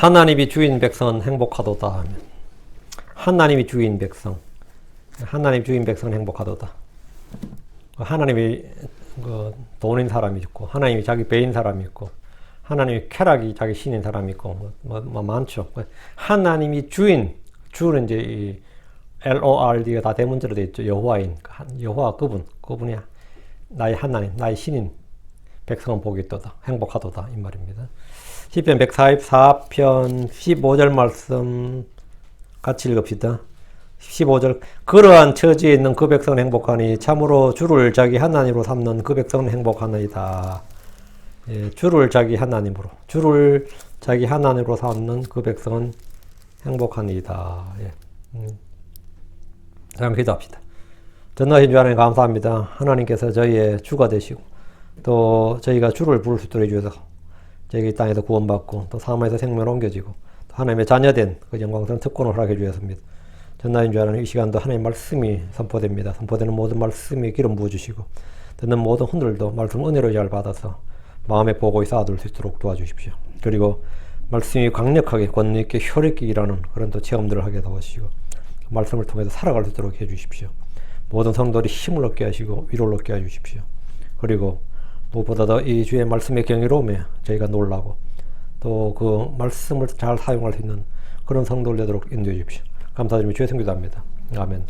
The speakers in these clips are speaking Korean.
하나님이 주인 백성은 행복하도다 하면, 하나님이 주인 백성, 하나님 주인 백성은 행복하도다. 하나님이 돈인 사람이 있고, 하나님이 자기 배인 사람이 있고, 하나님이 쾌락이 자기 신인 사람이 있고, 많죠. 하나님이 주인, 주는 이제 이 LORD가 다 대문자로 되어 있죠. 여호와인, 여호와 그분이 나의 하나님, 나의 신인 백성은 복이 있도다, 행복하도다 이 말입니다. 시편 144편 15절 말씀 같이 읽읍시다. 15절 그러한 처지에 있는 그 백성은 행복하니 참으로 주를 자기 하나님으로 삼는 그 백성은 행복하나이다. 예, 주를 자기 하나님으로 삼는 그 백성은 행복하니이다. 예. 자, 기도합시다. 전능하신 주 하나님 감사합니다. 하나님께서 저희의 주가 되시고 또 저희가 주를 부를 수 있도록 해주셔서 저희가 이 땅에서 구원받고 또 사망에서 생명을 옮겨지고 또 하나님의 자녀된 그 영광스러운 특권을 허락해 주셨습니다. 전능하신 주 하나님 이 시간도 하나님의 말씀이 선포됩니다. 선포되는 모든 말씀이 기름 부어주시고 듣는 모든 혼들도 말씀 은혜로 잘 받아서 마음에 보고히 쌓아둘 수 있도록 도와주십시오. 그리고 말씀이 강력하게 권위 있게 효력 있게 일하는 그런 또 체험들을 하게 도와주시고 말씀을 통해서 살아갈 수 있도록 해주십시오. 모든 성도들이 힘을 얻게 하시고 위로를 얻게 해주십시오. 그리고 무엇보다도 이 주의 말씀의 경이로움에 저희가 놀라고 또 그 말씀을 잘 사용할 수 있는 그런 성도를 되도록 인도해 주십시오. 감사드리며 주의 성기도합니다. 아멘.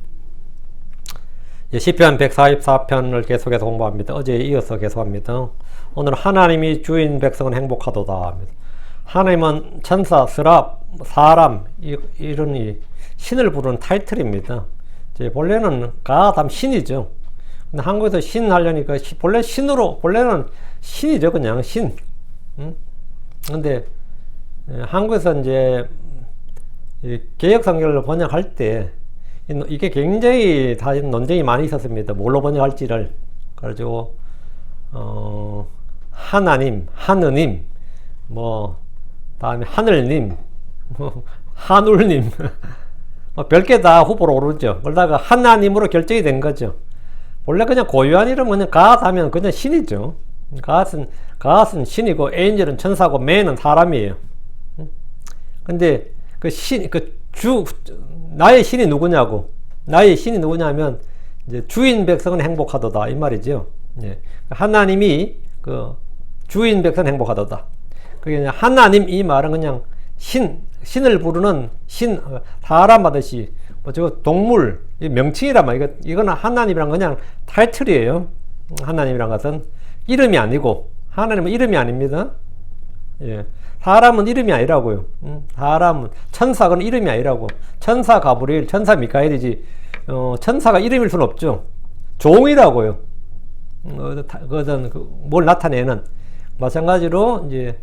시편 144편을 계속해서 공부합니다. 어제에 이어서 계속합니다. 오늘 하나님이 주인 백성은 행복하도다 합니다. 하나님은 천사, 스랍, 사람 이런 이 신을 부르는 타이틀입니다. 본래는 가담 신이죠. 근데 한국에서 신 하려니까 본래는 신이죠. 그냥 신. 근데 한국에서 이제 개역성경을 번역할 때 이게 굉장히 다 논쟁이 많이 있었습니다. 뭘로 번역할지를. 그래가지고 하나님, 하느님, 다음에 하늘님, 하늘님 별게 다 후보로 오르죠. 그러다가 하나님으로 결정이 된 거죠. 원래 그냥 고유한 이름은 그냥 갓 하면 그냥 신이죠. 갓은 신이고 에인젤은 천사고 맨은 사람이에요. 근데 나의 신이 누구냐고. 나의 신이 누구냐면 이제 주인 백성은 행복하도다 이 말이죠. 예. 하나님이 그 주인 백성은 행복하도다. 그게 하나님 이 말은 그냥 신을 부르는 사람 하듯이 저거 동물 명칭이란 말. 이거는 하나님이란 그냥 타이틀이에요. 하나님이란 것은 이름이 아니고 하나님은 이름이 아닙니다. 예. 사람은 이름이 아니라고요. 사람은 천사는 이름이 아니라고. 천사 가브리엘, 천사 미카엘이지. 천사가 이름일 수는 없죠. 종이라고요. 그것은 뭘 나타내는. 마찬가지로 이제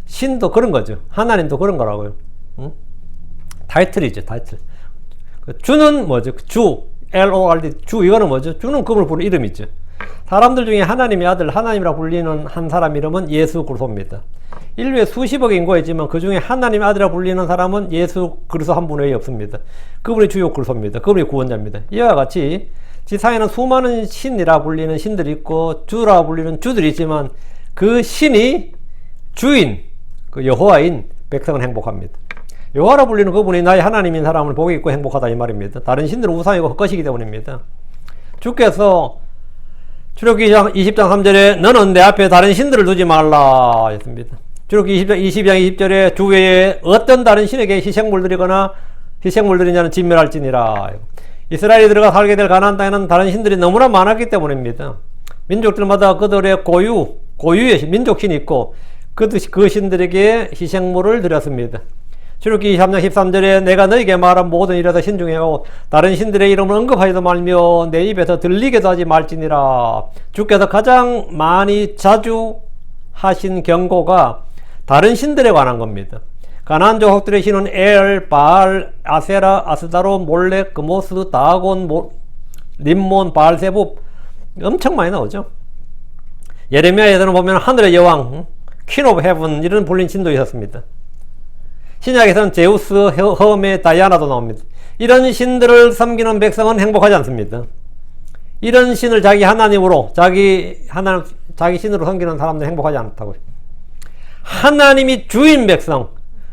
신도 그런 거죠. 하나님도 그런 거라고요. 타이틀이죠, 타이틀. 주는 뭐죠? 주, LORD, 주, 이거는 뭐죠? 주는 그분을 부르는 이름이죠. 사람들 중에 하나님의 아들, 하나님이라 불리는 한 사람 이름은 예수 그리스도입니다. 인류에 수십억 인구가 있지만 그 중에 하나님의 아들이라 불리는 사람은 예수 그리스도 한 분 외에 없습니다. 그분이 주요 그리스도입니다. 그분이 구원자입니다. 이와 같이 지상에는 수많은 신이라 불리는 신들이 있고 주라 불리는 주들이 있지만 그 신이 주인, 그 여호와인 백성은 행복합니다. 여호와라 불리는 그분이 나의 하나님인 사람을 복이 있고 행복하다 이 말입니다. 다른 신들은 우상이고 헛것이기 때문입니다. 주께서 출애굽기 20장 3절에 너는 내 앞에 다른 신들을 두지 말라 했습니다. 출애굽기 20장 20절에 주 외에 어떤 다른 신에게 희생물들이냐는 진멸할지니라. 이스라엘이 들어가 살게 될 가나안 땅에는 다른 신들이 너무나 많았기 때문입니다. 민족들마다 그들의 고유의 민족신이 있고 그 신들에게 희생물을 드렸습니다. 출애굽기 23장 13절에 내가 너에게 말한 모든 일에서 신중해오 다른 신들의 이름을 언급하지도 말며 내 입에서 들리게도 하지 말지니라. 주께서 가장 많이 자주 하신 경고가 다른 신들에 관한 겁니다. 가나안 족속들의 신은 엘, 바알, 아세라, 아스다로, 몰렉, 그모스, 다곤, 림몬, 바알세부 엄청 많이 나오죠. 예레미야에서는 보면 하늘의 여왕, 퀸 오브 헤븐 이런 불린 신도 있었습니다. 신약에서는 제우스, 허메, 다이아나도 나옵니다. 이런 신들을 섬기는 백성은 행복하지 않습니다. 이런 신을 자기 하나님으로 자기 신으로 섬기는 사람들은 행복하지 않다고요. 하나님이 주인 백성,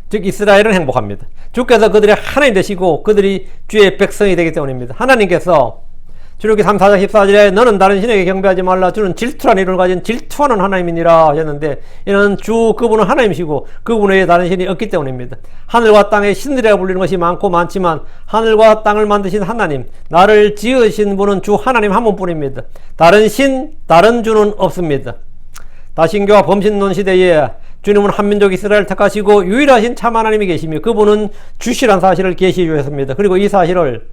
즉 이스라엘은 행복합니다. 주께서 그들의 하나님 되시고 그들이 주의 백성이 되기 때문입니다. 하나님께서 출애굽기 3, 4장 14절에 너는 다른 신에게 경배하지 말라. 주는 질투라는 이름을 가진 질투하는 하나님이니라 하셨는데, 이는 주 그분은 하나님이시고 그분 외에 다른 신이 없기 때문입니다. 하늘과 땅의 신들이라 불리는 것이 많고 많지만 하늘과 땅을 만드신 하나님, 나를 지으신 분은 주 하나님 한 분뿐입니다. 다른 신, 다른 주는 없습니다. 다신교와 범신론 시대에 주님은 한민족 이스라엘을 택하시고 유일하신 참 하나님이 계시며 그분은 주시란 사실을 계시해 주셨습니다. 그리고 이 사실을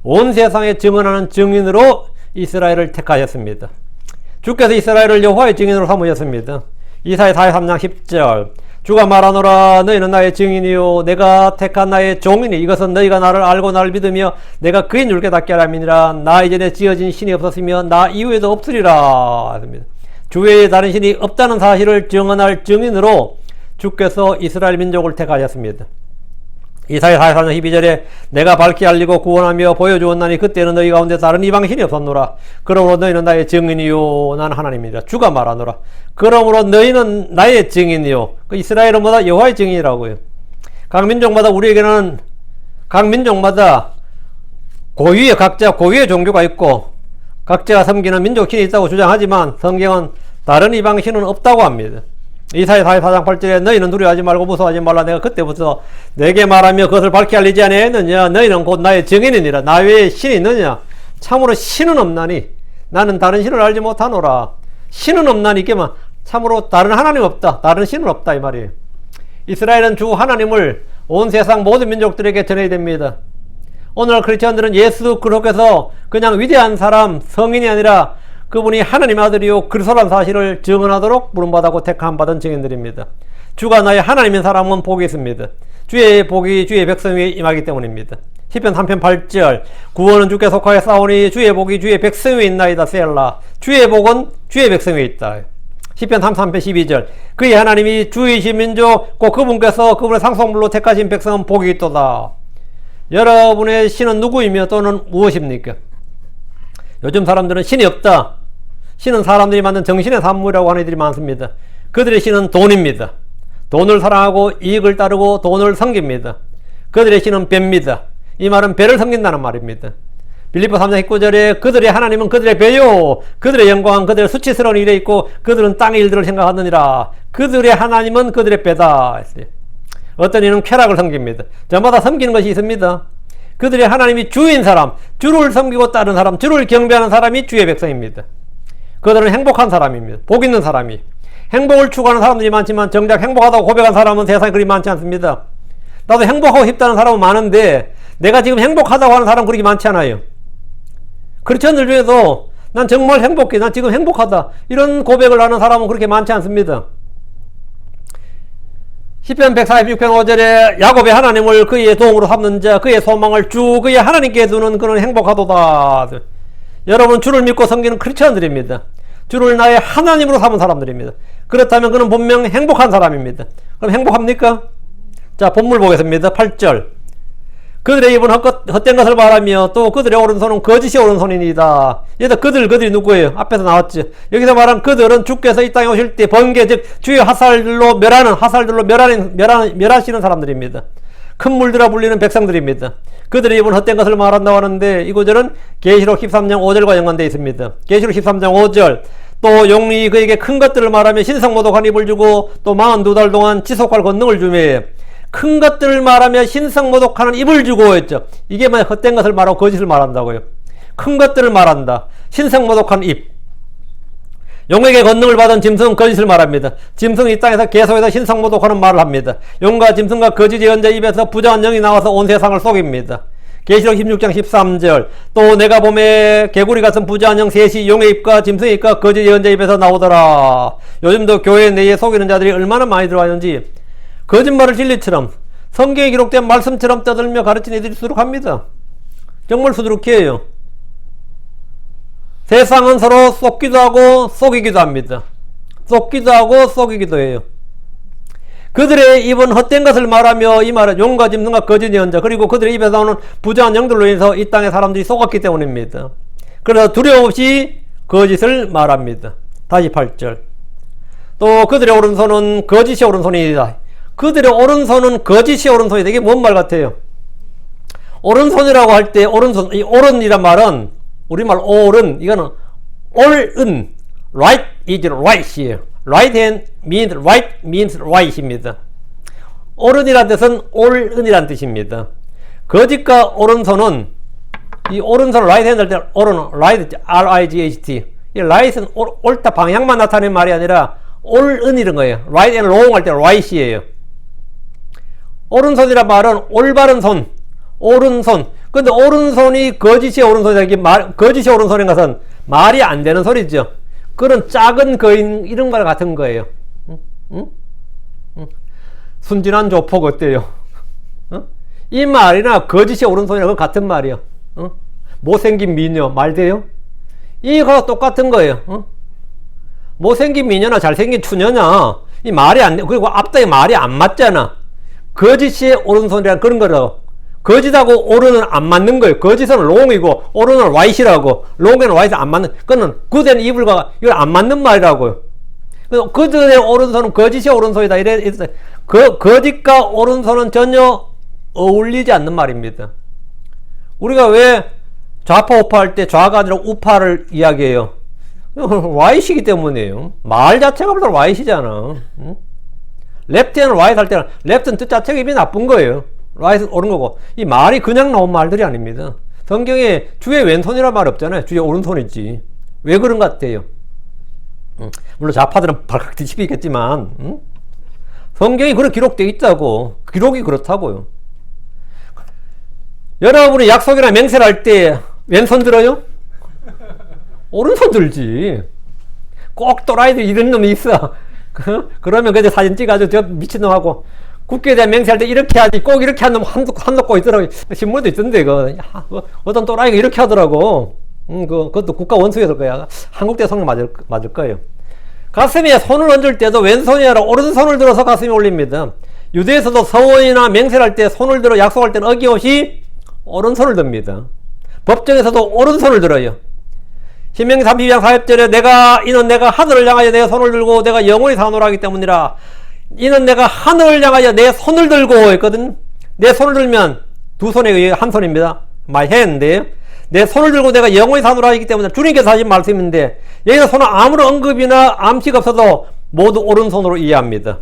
온 세상에 증언하는 증인으로 이스라엘을 택하셨습니다. 주께서 이스라엘을 여호와의 증인으로 삼으셨습니다. 이사야 43장 10절 주가 말하노라 너희는 나의 증인이요 내가 택한 나의 종이니 이것은 너희가 나를 알고 나를 믿으며 내가 그인 줄 깨닫게 하람이니라. 나 이전에 지어진 신이 없었으며 나 이후에도 없으리라 하십니다. 주 외에 다른 신이 없다는 사실을 증언할 증인으로 주께서 이스라엘 민족을 택하셨습니다. 이사야 44장 12절에 내가 밝히 알리고 구원하며 보여주었나니 그때는 너희 가운데 다른 이방신이 없었노라. 그러므로 너희는 나의 증인이요 나는 하나님이라. 주가 말하노라. 그러므로 너희는 나의 증인이요. 그 이스라엘은 뭐다? 여호와의 증인이라고요. 각 민족마다 우리에게는 각 민족마다 고유의 각자 고유의 종교가 있고 각자가 섬기는 민족신이 있다고 주장하지만 성경은 다른 이방신은 없다고 합니다. 이사야 44장 8절에 너희는 두려워하지 말고 무서워하지 말라. 내가 그때부터 내게 말하며 그것을 밝히 알리지 아니하였느냐. 너희는 곧 나의 증인이니라. 나 외에 신이 있느냐. 참으로 신은 없나니 나는 다른 신을 알지 못하노라. 신은 없나니 이게만 참으로 다른 하나님 없다. 다른 신은 없다 이 말이에요. 이스라엘은 주 하나님을 온 세상 모든 민족들에게 전해야 됩니다. 오늘 크리스천들은 예수 그리스도께서 그냥 위대한 사람 성인이 아니라 그분이 하나님 아들이요 그리스도라는 사실을 증언하도록 부름받았고 택함받은 증인들입니다. 주가 나의 하나님인 사람은 복이 있습니다. 주의 복이 주의 백성 위에 임하기 때문입니다. 시편 3편 8절 구원은 주께 속하여 싸우니 주의 복이 주의 백성 위에 있나이다 셀라. 주의 복은 주의 백성 위에 있다. 시편 33편 12절 그의 하나님이 주이신 민족 곧 그분께서 그분의 상속물로 택하신 백성은 복이 있도다. 여러분의 신은 누구이며 또는 무엇입니까? 요즘 사람들은 신이 없다. 신은 사람들이 만든 정신의 산물이라고 하는 이들이 많습니다. 그들의 신은 돈입니다. 돈을 사랑하고 이익을 따르고 돈을 섬깁니다. 그들의 신은 배입니다. 이 말은 배를 섬긴다는 말입니다. 빌립보 3장 19절에 그들의 하나님은 그들의 배요 그들의 영광은 그들의 수치스러운 일에 있고 그들은 땅의 일들을 생각하느니라. 그들의 하나님은 그들의 배다 했어요. 어떤 이는 쾌락을 섬깁니다. 저마다 섬기는 것이 있습니다. 그들의 하나님이 주인 사람, 주를 섬기고 따른 사람, 주를 경배하는 사람이 주의 백성입니다. 그들은 행복한 사람입니다. 복 있는 사람이. 행복을 추구하는 사람들이 많지만 정작 행복하다고 고백한 사람은 세상에 그리 많지 않습니다. 나도 행복하고 싶다는 사람은 많은데 내가 지금 행복하다고 하는 사람은 그렇게 많지 않아요. 크리스천들 중에도 난 정말 행복해, 난 지금 행복하다 이런 고백을 하는 사람은 그렇게 많지 않습니다. 시편 146편 5절에 야곱의 하나님을 그의 도움으로 삼는 자 그의 소망을 주 그의 하나님께 두는 그는 행복하도다. 여러분 주를 믿고 섬기는 크리스천들입니다. 주를 나의 하나님으로 삼은 사람들입니다. 그렇다면 그는 분명 행복한 사람입니다. 그럼 행복합니까? 자 본문 보겠습니다. 8절 그들의 입은 헛된 것을 말하며 또 그들의 오른손은 거짓이 오른손이니이다. 여기서 그들이 누구예요? 앞에서 나왔죠. 여기서 말한 그들은 주께서 이 땅에 오실 때 번개 즉 주의 화살들로 멸하시는 사람들입니다. 큰 물들아 불리는 백성들입니다. 그들의 입은 헛된 것을 말한다고 하는데 이 구절은 계시록 13장 5절과 연관되어 있습니다. 계시록 13장 5절 또 용이 그에게 큰 것들을 말하며 신성모독한 입을 주고 또 42달 동안 지속할 권능을 주며 큰 것들을 말하며 신성모독하는 입을 주고 했죠. 이게 뭐 헛된 것을 말하고 거짓을 말한다고요. 큰 것들을 말한다. 신성모독한 입. 용에게 권능을 받은 짐승은 거짓을 말합니다. 짐승이 이 땅에서 계속해서 신성모독하는 말을 합니다. 용과 짐승과 거짓 예언자 입에서 부정한 영이 나와서 온 세상을 속입니다. 계시록 16장 13절 또 내가 봄에 개구리 같은 부정한 영 셋이 용의 입과 짐승의 입과 거짓 예언자 입에서 나오더라. 요즘도 교회 내에 속이는 자들이 얼마나 많이 들어와 있는지 거짓말을 진리처럼 성경에 기록된 말씀처럼 떠들며 가르치는 이들이 수두룩합니다. 정말 수두룩해요. 세상은 서로 속기도 하고 속이기도 합니다. 속기도 하고 속이기도 해요. 그들의 입은 헛된 것을 말하며 이 말은 용과 짐승과 거짓 예언자 그리고 그들의 입에서 나오는 부정한 영들로 인해서 이 땅의 사람들이 속았기 때문입니다. 그래서 두려움 없이 거짓을 말합니다. 다시 8절 또 그들의 오른손은 거짓의 오른손이다. 그들의 오른손은 거짓의 오른손이다. 이게 뭔 말 같아요? 오른손이라고 할 때 오른손, 이 오른이란 말은 우리말 오른, 이거는 올은 right is right이에요. right hand means right means right입니다. 오른이란 뜻은 올은이란 뜻입니다. 거짓과 오른손은 이 오른손 right hand 할 때 오른은 right R-I-G-H-T. 이 right은 옳다 방향만 나타내는 말이 아니라 올은 이런 거예요. right and wrong 할 때 right이에요. 오른손이란 말은 올바른 손, 오른손. 근데 오른손이 거짓의 오른손이다. 이게 거짓의 오른손인 것은 말이 안 되는 소리죠. 그런 작은 거인 이런 말 같은 거예요. 응? 순진한 조폭 어때요? 이 말이나 거짓의 오른손이랑 같은 말이요. 못생긴 미녀 말 돼요? 이거 똑같은 거예요. 못생긴 미녀나 잘생긴 추녀냐 이 말이 안 돼. 그리고 앞뒤에 말이 안 맞잖아. 거짓의 오른손이란 그런 거라고. 거짓하고 오른은 안 맞는 거예요. 거짓은 롱이고 오른은 라이트라고. 롱에는 라이트 안 맞는. 그거는 굿앤 이블과 이건 안 맞는 말이라고요. 그들의 오른손은 거짓의 오른손이다. 이래 거짓과 오른손은 전혀 어울리지 않는 말입니다. 우리가 왜 좌파 우파 할 때 좌가 아니라 우파를 이야기해요? Y시기 때문이에요. 말 자체가 벌써 Y시잖아. 레프트 앤 라이트 할 때는 레프트는 뜻 자체가 이미 나쁜 거예요. 라이트는 옳은 거고. 이 말이 그냥 나온 말들이 아닙니다. 성경에 주의 왼손이란 말 없잖아요. 주의 오른손이지. 왜 그런 것 같아요? 물론 좌파들은 발칵 뒤집히겠지만 성경이 그렇게 기록되어 있다고. 기록이 그렇다고요. 여러분이 약속이나 맹세를 할 때 왼손 들어요? 오른손 들지. 꼭 또라이들 이런 놈이 있어. 그러면 그저 사진 찍어가지고 저 미친놈하고 국회에 대한 맹세할 때 이렇게 하지. 꼭 이렇게 한 놈 한놓 고 있더라고. 신문도 있던데 어떤 또라이가 이렇게 하더라고. 그것도 국가 원수였을 거야. 한국 대통령 맞을 거예요. 가슴에 손을 얹을 때도 왼손이 아니라 오른손을 들어서 가슴에 올립니다. 유대에서도 서원이나 맹세를 할 때 손을 들어 약속할 때는 어김없이 오른손을 듭니다. 법정에서도 오른손을 들어요. 신명기 32장 40절에 이는 내가 하늘을 향하여 내 손을 들고 내가 영원히 사노라 하기 때문이라. 이는 내가 하늘을 향하여 내 손을 들고 했거든. 내 손을 들면 두 손에 의해 한 손입니다. my hand인데요. 내 손을 들고 내가 영원히 사노라 하기 때문에 주님께서 하신 말씀인데 여기서 손은 아무런 언급이나 암시가 없어도 모두 오른손으로 이해합니다.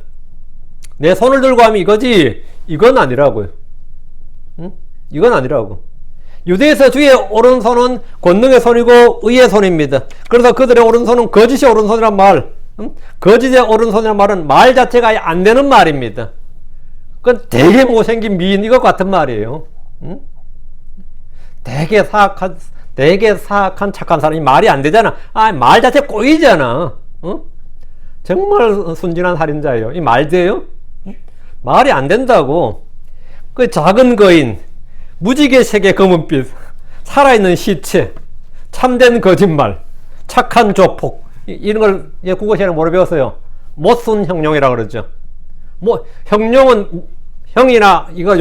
내 손을 들고 하면 이거지 이건 아니라고요. 이건 아니라고. 유대에서 주의 오른손은 권능의 손이고 의의 손입니다. 그래서 그들의 오른손은 거짓의 오른손이란 말. 거짓의 오른손이란 말은 말 자체가 안 되는 말입니다. 그건 되게 못생긴 미인 이것 같은 말이에요. 되게 사악한 착한 사람이 말이 안 되잖아. 말 자체 꼬이잖아. 정말 순진한 살인자예요. 이 말 돼요? 말이 안 된다고. 그 작은 거인, 무지개 색의 검은빛, 살아있는 시체, 참된 거짓말, 착한 조폭, 이런 걸 국어 시간에 뭐로 배웠어요? 못쓴 형용이라고 그러죠. 형이나 이거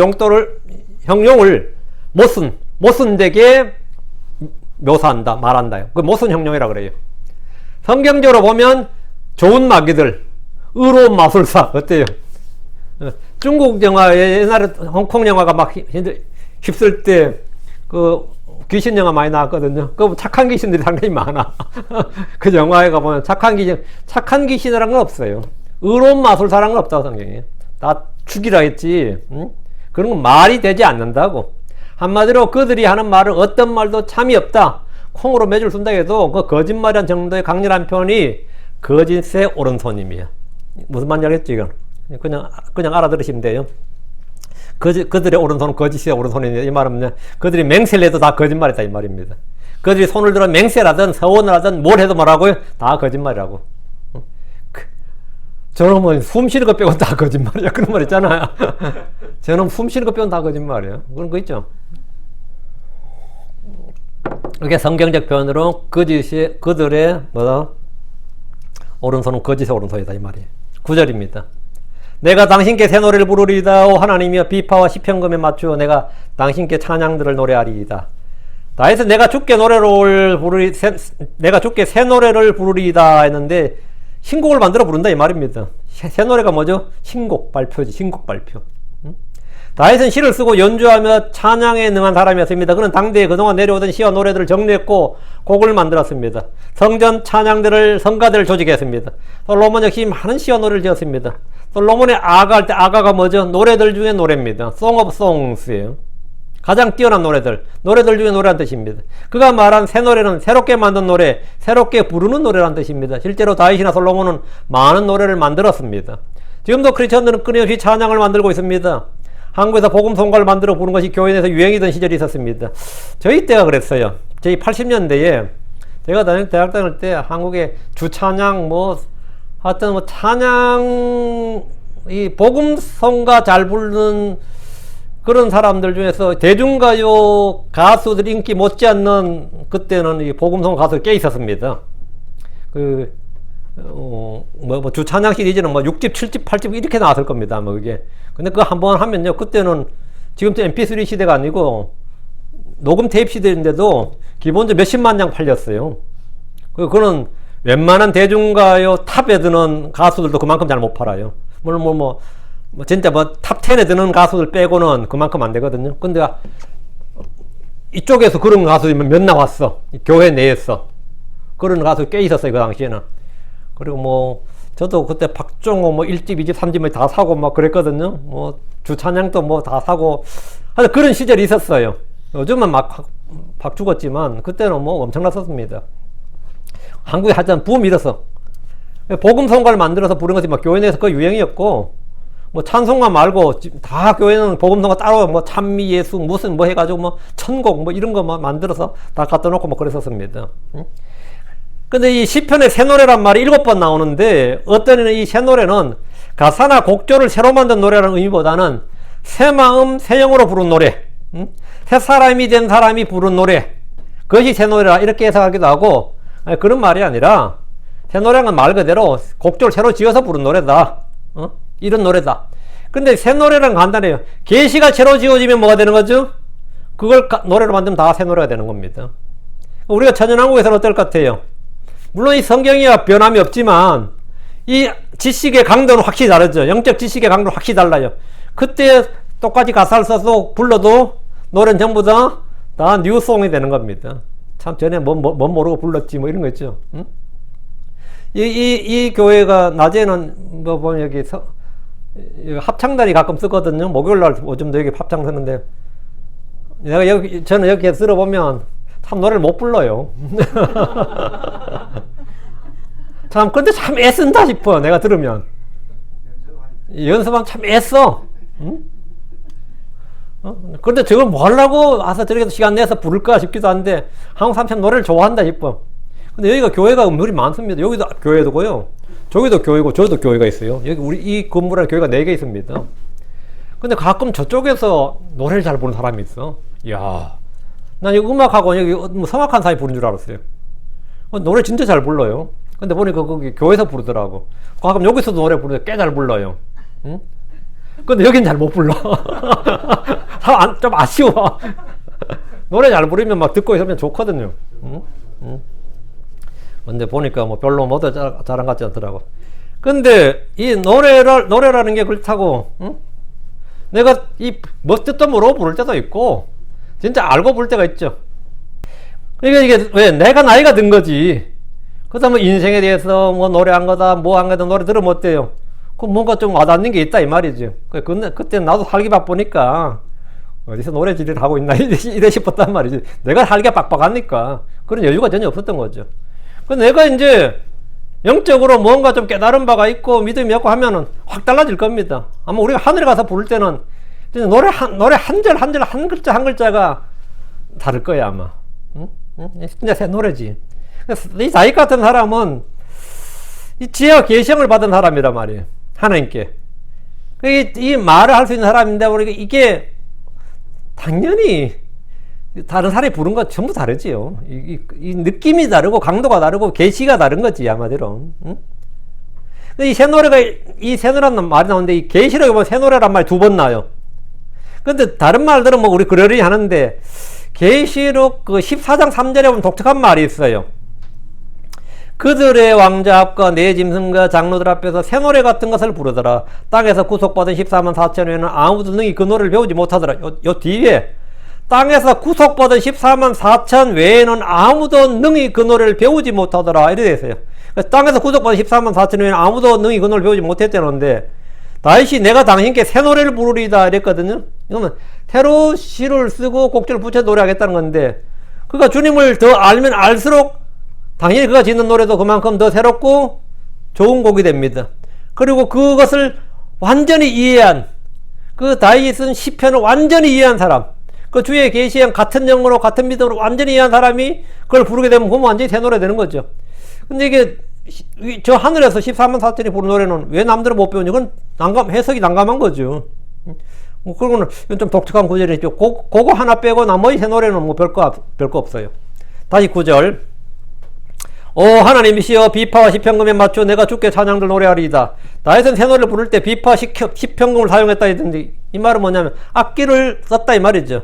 형용을 못쓴 되게 묘사한다, 말한다. 그 못쓴 형용이라고 그래요. 성경적으로 보면 좋은 마귀들, 의로운 마술사, 어때요? 중국 영화에 옛날에 홍콩 영화가 막 휩쓸 때 귀신 영화 많이 나왔거든요. 그 착한 귀신들이 상당히 많아. 그 영화에 가보면 착한 귀신이라는 건 없어요. 의로운 마술사라는 건 없다고 성경에. 다 죽이라 했지. 그런 건 말이 되지 않는다고. 한마디로 그들이 하는 말은 어떤 말도 참이 없다. 콩으로 매줄 쓴다 해도 그 거짓말이란 정도의 강렬한 표현이 거짓의 오른손임이야. 무슨 말인지 알겠지 이건? 그냥 알아들으시면 돼요. 그들의 오른손은 거짓의 오른손이냐 이 말은 그들이 맹세를 해도 다 거짓말이다 이 말입니다. 그들이 손을 들어 맹세라든 서원을 하든 뭘 해도 뭐라고요? 다 거짓말이라고. 저놈은 숨 쉬는 것 빼고는 다 거짓말이야. 그런 말 있잖아요. 저놈 숨 쉬는 것 빼고는 다 거짓말이야. 그런 거 있죠. 이렇게 성경적 표현으로 그들의 오른손은 거짓의 오른손이다 이 말이에요. 9절입니다. 내가 당신께 새 노래를 부르리이다. 오 하나님이여 비파와 시편금에 맞추어 내가 당신께 찬양들을 노래하리이다. 다윗은 내가 주께 새 노래를 부르리이다 했는데 신곡을 만들어 부른다 이 말입니다. 새 노래가 뭐죠? 신곡 발표지. 신곡 발표. 다윗은 시를 쓰고 연주하며 찬양에 능한 사람이었습니다. 그는 당대에 그동안 내려오던 시와 노래들을 정리했고 곡을 만들었습니다. 성전 찬양들을 성가대를 조직했습니다. 솔로몬 역시 많은 시와 노래를 지었습니다. 솔로몬의 아가 할 때 아가가 뭐죠? 노래들 중에 노래입니다. Song of Songs예요. 가장 뛰어난 노래들 중에 노래란 뜻입니다. 그가 말한 새 노래는 새롭게 만든 노래, 새롭게 부르는 노래란 뜻입니다. 실제로 다윗이나 솔로몬은 많은 노래를 만들었습니다. 지금도 크리스천들은 끊임없이 찬양을 만들고 있습니다. 한국에서 복음 성가를 만들어 부르는 것이 교회 내에서 유행이던 시절이 있었습니다. 저희 때가 그랬어요. 저희 80년대에 제가 대학 다닐 때 한국에 주찬양 하여튼 찬양 이 복음 성가 잘 부르는 그런 사람들 중에서 대중가요 가수들 인기 못지않는 그때는 이 복음 성가 가수가 꽤 있었습니다. 주찬양 시리즈는 6집, 7집, 8집 이렇게 나왔을 겁니다. 그게. 근데 그거 한번 하면요. 그때는 지금도 mp3 시대가 아니고 녹음 테이프 시대인데도 기본적으로 몇십만 장 팔렸어요. 그거는 웬만한 대중가요 탑에 드는 가수들도 그만큼 잘 못 팔아요. 물론 진짜 탑 10에 드는 가수들 빼고는 그만큼 안 되거든요. 근데 이쪽에서 그런 가수들이 몇 나왔어. 교회 내에서. 그런 가수 꽤 있었어요. 그 당시에는. 그리고 저도 그때 박종호 1집, 2집, 3집 다 사고 그랬거든요. 주찬양도 다 사고. 하여튼 그런 시절이 있었어요. 요즘은 막 죽었지만 그때는 엄청났었습니다. 한국에 하여튼 붐이 일어서. 복음 성가를 만들어서 부른 것이 교회 내에서 그 유행이었고, 찬송가 말고 다 교회는 복음 성가 따로 찬미 예수 무슨 해가지고 천곡 이런 거 만들어서 다 갖다 놓고 그랬었습니다. 근데 이 시편의 새 노래란 말이 7번 나오는데 어떤 이는 이 새 노래는 가사나 곡조를 새로 만든 노래라는 의미보다는 새 마음 새 영으로 부른 노래, 새 사람이 된 사람이 부른 노래, 그것이 새 노래라 이렇게 해석하기도 하고, 그런 말이 아니라 새 노래는 말 그대로 곡조를 새로 지어서 부른 노래다, 이런 노래다. 근데 새 노래는 간단해요. 계시가 새로 지어지면 뭐가 되는 거죠? 그걸 노래로 만들면 다 새 노래가 되는 겁니다. 우리가 천연왕국에서는 어떨 것 같아요? 물론 이 성경이야 변함이 없지만 이 지식의 강도는 확실히 다르죠. 영적 지식의 강도는 확실히 달라요. 그때 똑같이 가사를 써서 불러도 노래는 전부 다 뉴송이 되는 겁니다. 참 전에 모르고 불렀지 이런 거 있죠. 응? 이 교회가 낮에는 보면 여기 합창단이 가끔 쓰거든요. 목요일날 요즘도 여기 합창 쓰는데 저는 여기 들어보면 참 노래를 못 불러요. 근데 참 애쓴다 싶어. 내가 들으면 연습하면 참 애써. 응? 근데 저걸 뭐 하려고 와서 저렇게 시간 내서 부를까 싶기도 한데 한국 사람 참 노래를 좋아한다 싶어. 근데 여기가 교회가 은물이 많습니다. 여기도 교회도고요, 저기도 교회고 저기도 교회가 있어요. 여기 우리 이 건물에 교회가 4개 있습니다. 근데 가끔 저쪽에서 노래를 잘 부르는 사람이 있어. 이야, 난 여기 음악하고 여기 성악한 사람이 부른 줄 알았어요. 노래 진짜 잘 불러요. 근데 보니까 거기 교회에서 부르더라고. 가끔 여기서도 노래 부르는데 꽤 잘 불러요. 응? 근데 여긴 잘 못 불러. 좀 아쉬워. 노래 잘 부르면 듣고 있으면 좋거든요. 응? 응? 근데 보니까 별로 모두 잘한 것 같지 않더라고. 근데 이 노래라는 게 그렇다고, 응? 내가 뜻도 모르고 부를 때도 있고, 진짜 알고 부를 때가 있죠. 그러니까 이게 왜 내가 나이가 든 거지. 그다음 인생에 대해서 노래한 거다, 한 거다, 노래 들으면 어때요? 뭔가 좀 와닿는 게 있다 이 말이지. 그때 나도 살기 바쁘니까 어디서 노래질을 하고 있나 이래 싶었단 말이지. 내가 살기가 빡빡하니까 그런 여유가 전혀 없었던 거죠. 내가 이제 영적으로 뭔가 좀 깨달은 바가 있고 믿음이 있고 하면은 확 달라질 겁니다. 아마 우리가 하늘에 가서 부를 때는 노래 한 절 한 절 한 글자 한 글자가 다를 거야 아마. 응? 진짜 새 노래지. 이 다윗 같은 사람은 이 지혜와 계시를 받은 사람이란 말이에요. 하나님께. 이 말을 할 수 있는 사람인데 우리가 이게 당연히 다른 사람이 부른 거 전부 다르지요. 이 느낌이 다르고 강도가 다르고 계시가 다른 거지 아마대로. 응? 이 새 노래라는 말이 나오는데 이 계시록에 보면 새 노래란 말이 2번 나와요. 근데 다른 말들은 우리 그러려니 하는데 계시록 14장 3절에 보면 독특한 말이 있어요. 그들의 왕자 앞과 내 짐승과 장로들 앞에서 새 노래 같은 것을 부르더라. 땅에서 구속받은 14만 4천 외에는 아무도 능히 그 노래를 배우지 못하더라. 요 뒤에 땅에서 구속받은 14만 4천 외에는 아무도 능히 그 노래를 배우지 못하더라. 이래 되어있어요. 땅에서 구속받은 14만 4천 외에는 아무도 능히 그 노래를 배우지 못했다는데 다윗이 내가 당신께 새 노래를 부르리다 이랬거든요. 이러면 새로 시를 쓰고 곡절을 붙여 노래하겠다는 건데 그러니까 주님을 더 알면 알수록 당연히 그가 짓는 노래도 그만큼 더 새롭고 좋은 곡이 됩니다. 그리고 그것을 완전히 이해한 그 다윗이 쓴 시편을 완전히 이해한 사람, 그 주의 계시한 같은 영으로 같은 믿음으로 완전히 이해한 사람이 그걸 부르게 되면 그건 완전히 새 노래 되는 거죠. 근데 이게 저 하늘에서 14만 4천이 부른 노래는 왜 남들은 못 배우냐? 이건 해석이 난감한 거죠. 뭐 그거는 좀 독특한 구절이죠. 그거 하나 빼고 나머지 새 노래는 뭐 별거 없어요. 다시 9절. 오 하나님이시여 비파와 시편금에 맞춰 내가 주께 찬양들 노래하리이다. 다윗은 새 노래를 부를 때 비파 시편금을 사용했다 했는데 이 말은 뭐냐면 악기를 썼다 이 말이죠.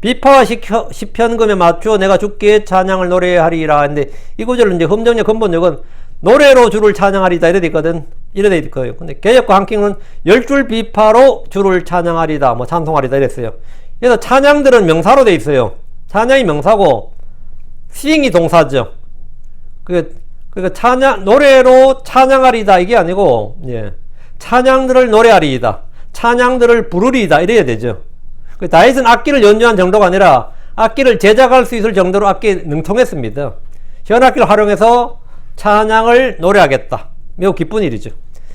비파와 시편금에 맞추어 내가 주께 찬양을 노래하리라 했는데 이 구절은 이제 흠정력 근본력은 노래로 주를 찬양하리다 이래 돼 있거든. 이래 돼 있거든요. 근데 개역과 한킹은 10줄 비파로 주를 찬양하리다 뭐 찬송하리다 이랬어요. 그래서 찬양들은 명사로 돼 있어요. 찬양이 명사고 sing이 동사죠. 노래로 찬양하리다 이게 아니고 찬양들을 노래하리이다. 찬양들을 부르리이다 이래야 되죠. 다윗은 악기를 연주한 정도가 아니라 악기를 제작할 수 있을 정도로 악기에 능통했습니다. 현악기를 활용해서 찬양을 노래하겠다. 매우 기쁜 일이죠.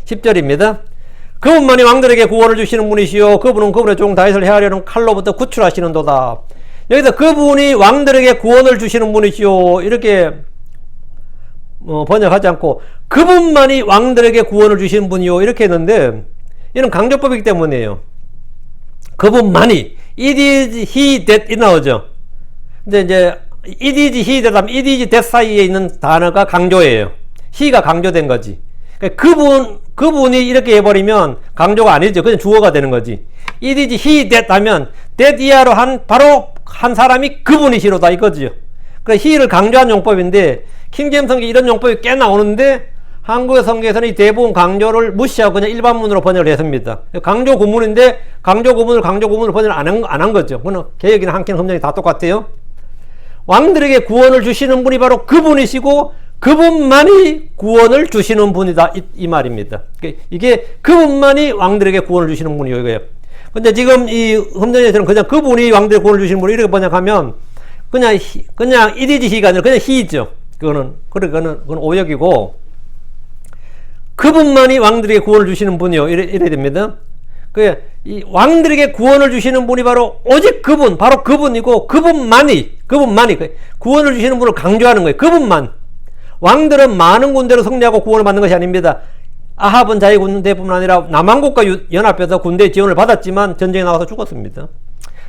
10절입니다. 그분만이 왕들에게 구원을 주시는 분이시요 그분은 그분의 종 다윗을 해하려는 칼로부터 구출하시는도다. 여기서 그분이 왕들에게 구원을 주시는 분이시요 이렇게 번역하지 않고 그분만이 왕들에게 구원을 주시는 분이요 이렇게 했는데 이는 강조법이기 때문이에요. 그분만이 it is he that 이 나오죠. 근데 이제 it is he that 하면 it is that 사이에 있는 단어가 강조예요. he가 강조된 거지. 그러니까 그분이 이렇게 해버리면 강조가 아니죠. 그냥 주어가 되는 거지. it is he that 하면 that 이하로 바로 한 사람이 그분이시로다 이거죠. 그러니까 he를 강조한 용법인데 킹제임스 성경에 이런 용법이 꽤 나오는데 한국의 성경에서는 이 대부분 강조를 무시하고 그냥 일반문으로 번역을 했습니다. 강조 구문인데 강조 구문으로 번역을 안 한 거죠. 그건 개역이나 한키나 흠정이 다 똑같아요. 왕들에게 구원을 주시는 분이 바로 그분이시고 그분만이 구원을 주시는 분이다 이 말입니다. 이게 그분만이 왕들에게 구원을 주시는 분이에요 이거예요. 근데 지금 이 흠정에서는 그냥 그분이 왕들에게 구원을 주시는 분이 이렇게 번역하면 그냥 it is he가 아니라 그냥 he죠. 그건 오역이고 그분만이 왕들에게 구원을 주시는 분이요 이래 됩니다. 이 왕들에게 구원을 주시는 분이 바로 오직 바로 그분이고 그분만이 구원을 주시는 분을 강조하는 거예요. 그분만. 왕들은 많은 군대로 승리하고 구원을 받는 것이 아닙니다. 아합은 자기 군대뿐만 아니라 남한국과 연합해서 군대 지원을 받았지만 전쟁에 나가서 죽었습니다.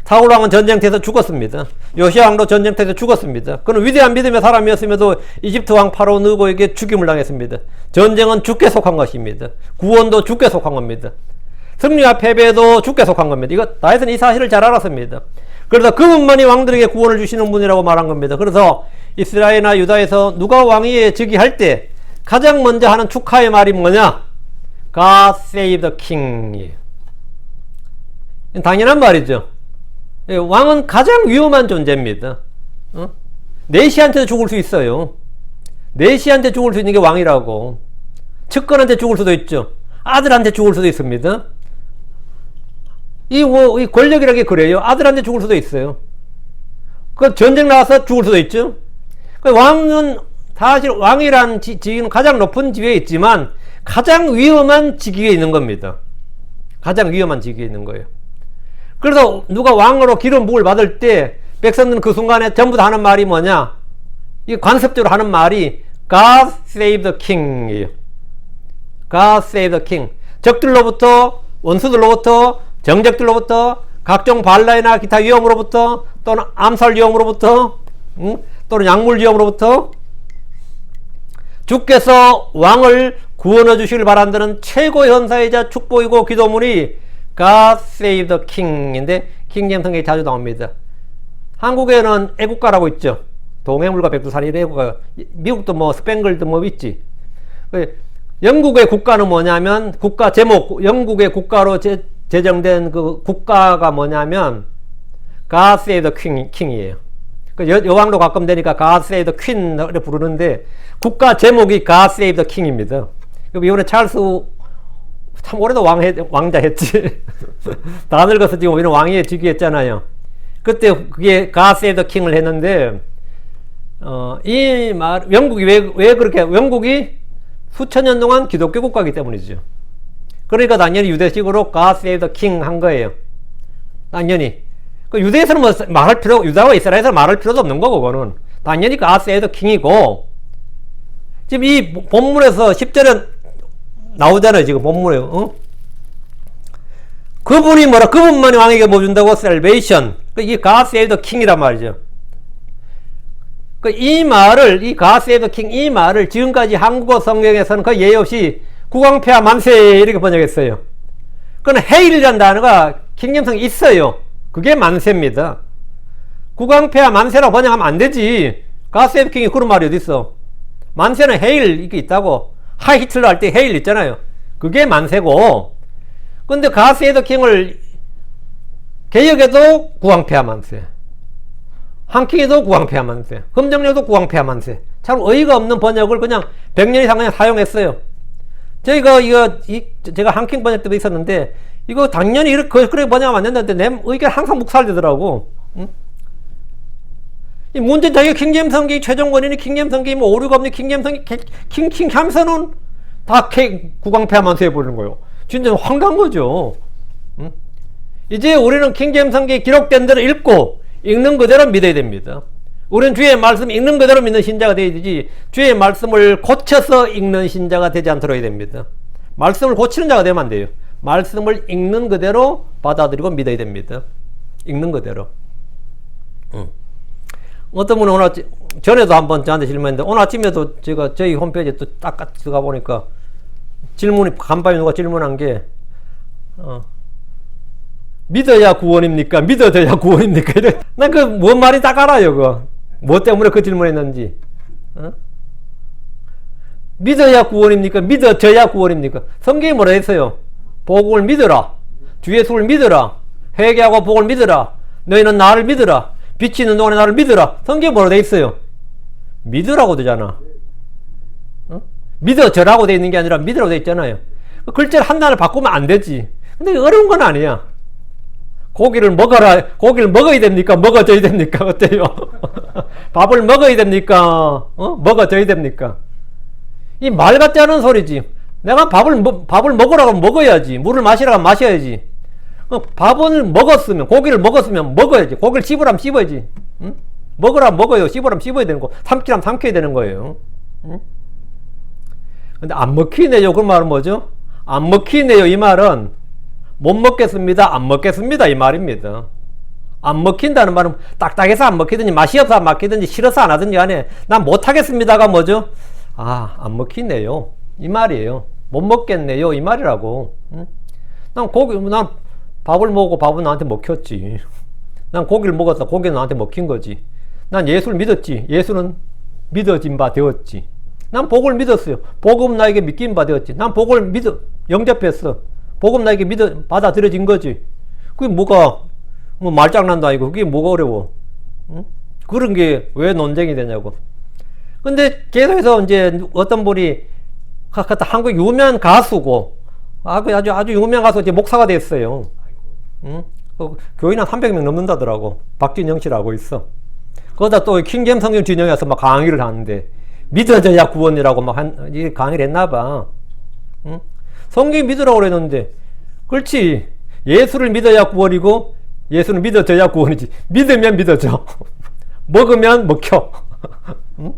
사울 왕은 전쟁터에서 죽었습니다. 요시야 왕도 전쟁터에서 죽었습니다. 그는 위대한 믿음의 사람이었음에도 이집트 왕 파로 느고에게 죽임을 당했습니다. 전쟁은 주께 속한 것입니다. 구원도 주께 속한 겁니다. 승리와 패배도 주께 속한 겁니다. 이거 다윗은 이 사실을 잘 알았습니다. 그래서 그분만이 왕들에게 구원을 주시는 분이라고 말한 겁니다. 그래서 이스라엘이나 유다에서 누가 왕위에 즉위할 때 가장 먼저 하는 축하의 말이 뭐냐? God save the king. 당연한 말이죠. 왕은 가장 위험한 존재입니다. 내시한테 죽을 수 있어요. 내시한테 죽을 수 있는 게 왕이라고. 측근한테 죽을 수도 있죠. 아들한테 죽을 수도 있습니다. 이 권력이라는 게 그래요. 아들한테 죽을 수도 있어요. 그 전쟁 나와서 죽을 수도 있죠. 그 왕은 사실 왕이란 지위는 가장 높은 지위에 있지만 가장 위험한 직위에 있는 겁니다. 가장 위험한 직위에 있는 거예요. 그래서 누가 왕으로 기름 부을 받을 때 백성들은 그 순간에 전부 다 하는 말이 뭐냐? 이 관습적으로 하는 말이 God save the king이에요. God save the king. 적들로부터, 원수들로부터, 정적들로부터, 각종 반란이나 기타 위험으로부터, 또는 암살 위험으로부터, 또는 약물 위험으로부터 주께서 왕을 구원해 주시길 바란다는 최고의 헌사이자 축복이고 기도문이 God save the king 인데 킹제임스 성경에 자주 나옵니다. 한국에는 애국가라고 있죠. 동해물과 백두산이래고 미국도 뭐 스팽글드 뭐 있지. 영국의 국가는 뭐냐면 국가 제목 영국의 국가로 제정된 그 국가가 뭐냐면 God Save the King이에요. 여왕도 가끔 되니까 God Save the Queen을 부르는데 국가 제목이 God Save the King입니다. 이번에 찰스 참 오래도 왕자 했지. 다 늙어서 지금 우리는 왕위에 즉위했잖아요. 그때 그게 God Save the King을 했는데 이 말 영국이 왜 그렇게 영국이 수천 년 동안 기독교 국가이기 때문이죠. 그러니까 당연히 유대식으로 God Save the King 한 거예요. 당연히. 유대에서는 뭐 말할 필요, 유다와 이스라엘에서 말할 필요도 없는 거고, 그거는. 당연히 God Save the King이고, 지금 이 본문에서 10절에 나오잖아요, 지금 본문에. 그분이 그분만이 왕에게 뭐 준다고? Salvation. 이게 God Save the King이란 말이죠. 이 말을, 이 God Save the King, 이 말을 지금까지 한국어 성경에서는 그 예의 없이 국왕폐하 만세 이렇게 번역했어요. 그건 헤일이라는 단어가 킹잼성에 있어요. 그게 만세입니다. 국왕폐하 만세라고 번역하면 안 되지. God Save the King이 그런 말이 어디 있어? 만세는 헤일 이게 있다고. 하이 히틀러 할 때 헤일 있잖아요. 그게 만세고. 근데 God Save the King을 개혁에도 국왕폐하 만세. 한킹에도 국왕폐하 만세. 금정령도 국왕폐하 만세. 참 어이가 없는 번역을 그냥 100년 이상 그냥 사용했어요. 저희가 제가 한킹 번역 때도 있었는데 이거 당연히 그렇게 번역하면 안 된다는데 내 의견 항상 묵살되더라고. 응? 이 문제는 자기가 킹제임스 성경이 최종 권위니 킹제임스 성경이 뭐 오류가 없니 킹제임스 성경이 킹 하면서는 다 국왕폐하 만세 해버리는 거예요. 진짜 황당한 거죠. 응? 이제 우리는 킹제임스 성경이 기록된 대로 읽고 읽는 그대로 믿어야 됩니다. 우리는 주의 말씀 읽는 그대로 믿는 신자가 되어야 되지 주의 말씀을 고쳐서 읽는 신자가 되지 않도록 해야 됩니다. 말씀을 고치는 자가 되면 안 돼요. 말씀을 읽는 그대로 받아들이고 믿어야 됩니다. 읽는 그대로. 어떤 분은 오늘 전에도 한번 저한테 질문했는데 오늘 아침에도 제가 저희 홈페이지에 또 딱 들어가 보니까 질문이 간밤에 누가 질문한 게 믿어야 구원입니까? 믿어져야 구원입니까? 이래. 난 그 뭔 말이 딱 알아요. 그거. 뭐 때문에 그 질문했는지. 믿어야 구원입니까? 믿어져야 구원입니까? 성경이 뭐라 했어요? 복음을 믿어라. 주 예수를 믿어라. 회개하고 복을 믿어라. 너희는 나를 믿어라. 빛이 있는 동안에 나를 믿어라. 성경이 뭐라 돼 있어요? 믿으라고 되잖아. 믿어져라고 돼 있는 게 아니라 믿으라고 돼 있잖아요. 그 글자를 하나를 바꾸면 안 되지. 근데 어려운 건 아니야. 고기를 먹어라. 고기를 먹어야 됩니까? 먹어줘야 됩니까? 어때요? 밥을 먹어야 됩니까? 먹어줘야 됩니까? 이 말 같지 않은 소리지. 내가 밥을 먹으라고 하면 먹어야지. 물을 마시라고 하면 마셔야지. 밥을 먹었으면, 고기를 먹었으면 먹어야지. 고기를 씹으라면 씹어야지. 응? 먹으라면 먹어요. 씹으라면 씹어야 되는 거. 삼키라면 삼켜야 되는 거예요. 응? 근데 안 먹히네요. 그 말은 뭐죠? 안 먹히네요. 이 말은 못 먹겠습니다. 안 먹겠습니다. 이 말입니다. 안 먹힌다는 말은 딱딱해서 안 먹히든지 맛이 없어서 안 먹히든지 싫어서 안 하든지 간에 난 못하겠습니다가 뭐죠? 안 먹히네요. 이 말이에요. 못 먹겠네요. 이 말이라고. 응? 난 밥을 먹고 밥은 나한테 먹혔지. 난 고기를 먹었다. 고기는 나한테 먹힌 거지. 난 예수를 믿었지. 예수는 믿어진 바 되었지. 난 복을 믿었어요. 복음 나에게 믿긴 바 되었지. 난 복을 영접했어. 복음 나에게 받아들여진 거지. 그게 뭐가, 뭐 말장난도 아니고, 그게 뭐가 어려워. 응? 그런 게 왜 논쟁이 되냐고. 근데 계속해서 이제 어떤 분이, 한국 유명한 가수고, 아주 유명한 가수, 이제 목사가 됐어요. 응? 교인 한 300명 넘는다더라고. 박진영 씨라고 있어. 거기다 또 킹잼 성경 진영에서 막 강의를 하는데, 믿어져야 구원이라고 막 강의를 했나봐. 응? 성경이 믿으라고 그랬는데, 그렇지. 예수를 믿어야 구원이고, 예수는 믿어져야 구원이지. 믿으면 믿어져. 먹으면 먹혀. 응?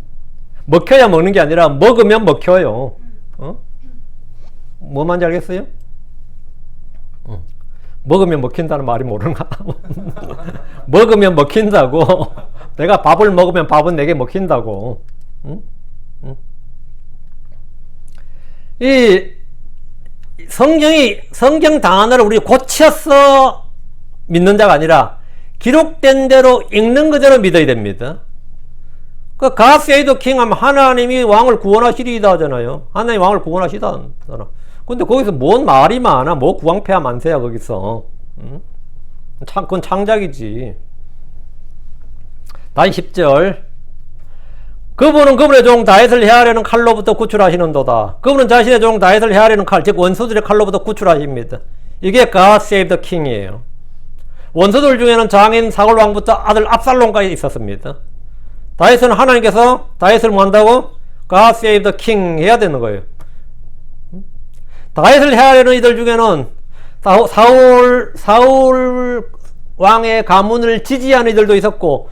먹혀야 먹는 게 아니라, 먹으면 먹혀요. 뭐 말인지 알겠어요? 먹으면 먹힌다는 말이 모르나? 먹으면 먹힌다고. 내가 밥을 먹으면 밥은 내게 먹힌다고. 응? 이 성경 단어를 우리 고쳐서 믿는 자가 아니라 기록된 대로 읽는 그대로 믿어야 됩니다. 그 God save the king 하면 하나님이 왕을 구원하시리이다 하잖아요. 하나님이 왕을 구원하시다 하잖아. 근데 거기서 뭔 말이 많아? 뭐 구왕폐하 만세야 거기서. 응? 그건 창작이지. 다시 10절. 그분은 그분의 종 다윗을 해하려는 칼로부터 구출하시는도다. 그분은 자신의 종 다윗을 해하려는 칼, 즉 원수들의 칼로부터 구출하십니다. 이게 God save the king이에요. 원수들 중에는 장인 사울 왕부터 아들 압살롬까지 있었습니다. 다윗은 하나님께서 다윗을 뭐 한다고? God save the king 해야 되는 거예요. 다윗을 해하려는 이들 중에는 사울 왕의 가문을 지지하는 이들도 있었고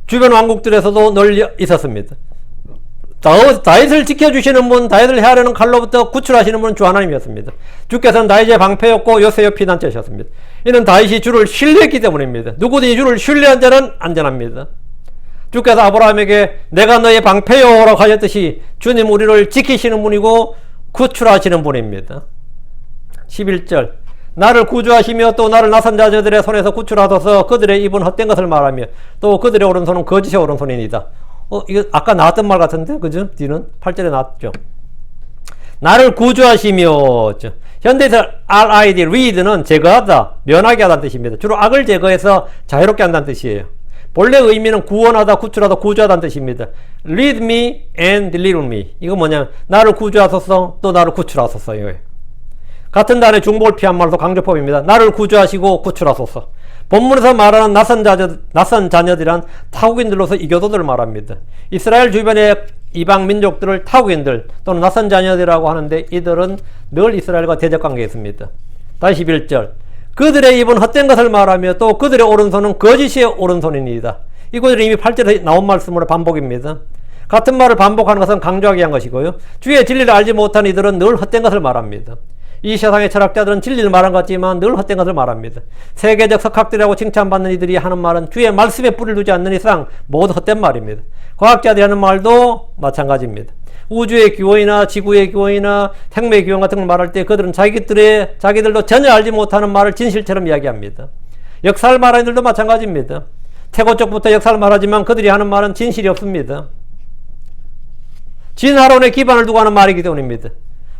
주변 왕국들에서도 널리 있었습니다. 다윗을 지켜주시는 분, 다윗을 해하려는 칼로부터 구출하시는 분은 주 하나님이었습니다. 주께서는 다윗의 방패였고 요새의 피난처셨습니다. 이는 다윗이 주를 신뢰했기 때문입니다. 누구든지 주를 신뢰한 자는 안전합니다. 주께서 아브라함에게 내가 너의 방패요라고 하셨듯이 주님 우리를 지키시는 분이고 구출하시는 분입니다. 11절. 나를 구주하시며 또 나를 나선 자들의 손에서 구출하소서. 그들의 입은 헛된 것을 말하며 또 그들의 오른손은 거짓의 오른손이니이다. 이거 아까 나왔던 말 같은데, 그죠? 뒤는 8절에 나왔죠. 나를 구주하시며, 현대에서 RID, read는 제거하다, 면하게 하다는 뜻입니다. 주로 악을 제거해서 자유롭게 한다는 뜻이에요. 본래 의미는 구원하다, 구출하다, 구주하다는 뜻입니다. Lead me and deliver me. 이거 뭐냐? 나를 구주하소서, 또 나를 구출하소서. 이거예요. 같은 단어의 중복을 피한 말도 강조법입니다. 나를 구주하시고 구출하소서. 본문에서 말하는 낯선 자녀들이란 타국인들로서 이교도들을 말합니다. 이스라엘 주변의 이방 민족들을 타국인들 또는 낯선 자녀들이라고 하는데 이들은 늘 이스라엘과 대적관계에 있습니다. 다시 11절. 그들의 입은 헛된 것을 말하며 또 그들의 오른손은 거짓의 오른손이니이다. 이것은 이미 8절에 나온 말씀으로 반복입니다. 같은 말을 반복하는 것은 강조하기 위한 것이고요. 주의 진리를 알지 못한 이들은 늘 헛된 것을 말합니다. 이 세상의 철학자들은 진리를 말한 것 같지만 늘 헛된 것을 말합니다. 세계적 석학들이라고 칭찬받는 이들이 하는 말은 주의 말씀에 뿌리를 두지 않는 이상 모두 헛된 말입니다. 과학자들이 하는 말도 마찬가지입니다. 우주의 기원이나 지구의 기원이나 생명의 기원 같은 걸 말할 때 그들은 자기들도 전혀 알지 못하는 말을 진실처럼 이야기합니다. 역사를 말하는 이들도 마찬가지입니다. 태고 쪽부터 역사를 말하지만 그들이 하는 말은 진실이 없습니다. 진화론의 기반을 두고 하는 말이기 때문입니다.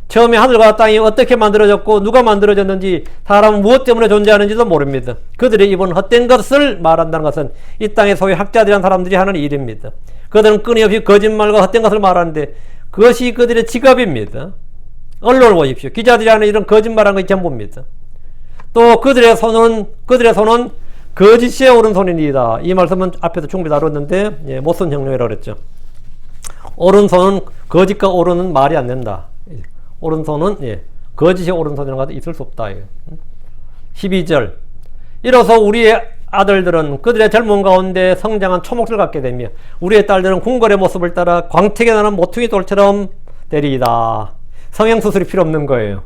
처음에 하늘과 땅이 어떻게 만들어졌고 누가 만들어졌는지 사람은 무엇 때문에 존재하는지도 모릅니다. 그들의 입은 헛된 것을 말한다는 것은 이 땅의 소위 학자들이란 사람들이 하는 일입니다. 그들은 끊임없이 거짓말과 헛된 것을 말하는데 그것이 그들의 직업입니다. 언론을 보십시오. 기자들이 하는 이런 거짓말하는 것이 전부입니다. 또 그들의 손은 거짓의 오른손이니이다. 이 말씀은 앞에서 충분히 다뤘는데 못쓴 형용이라고 그랬죠. 오른손은 거짓과 오른은 말이 안 된다. 오른손은 거짓의 오른손이라는 것도 있을 수 없다. 12절. 이로써 우리의 아들들은 그들의 젊은 가운데 성장한 초목을 갖게 되며 우리의 딸들은 궁궐의 모습을 따라 광택에 나는 모퉁이 돌처럼 되리이다. 성형수술이 필요 없는 거예요.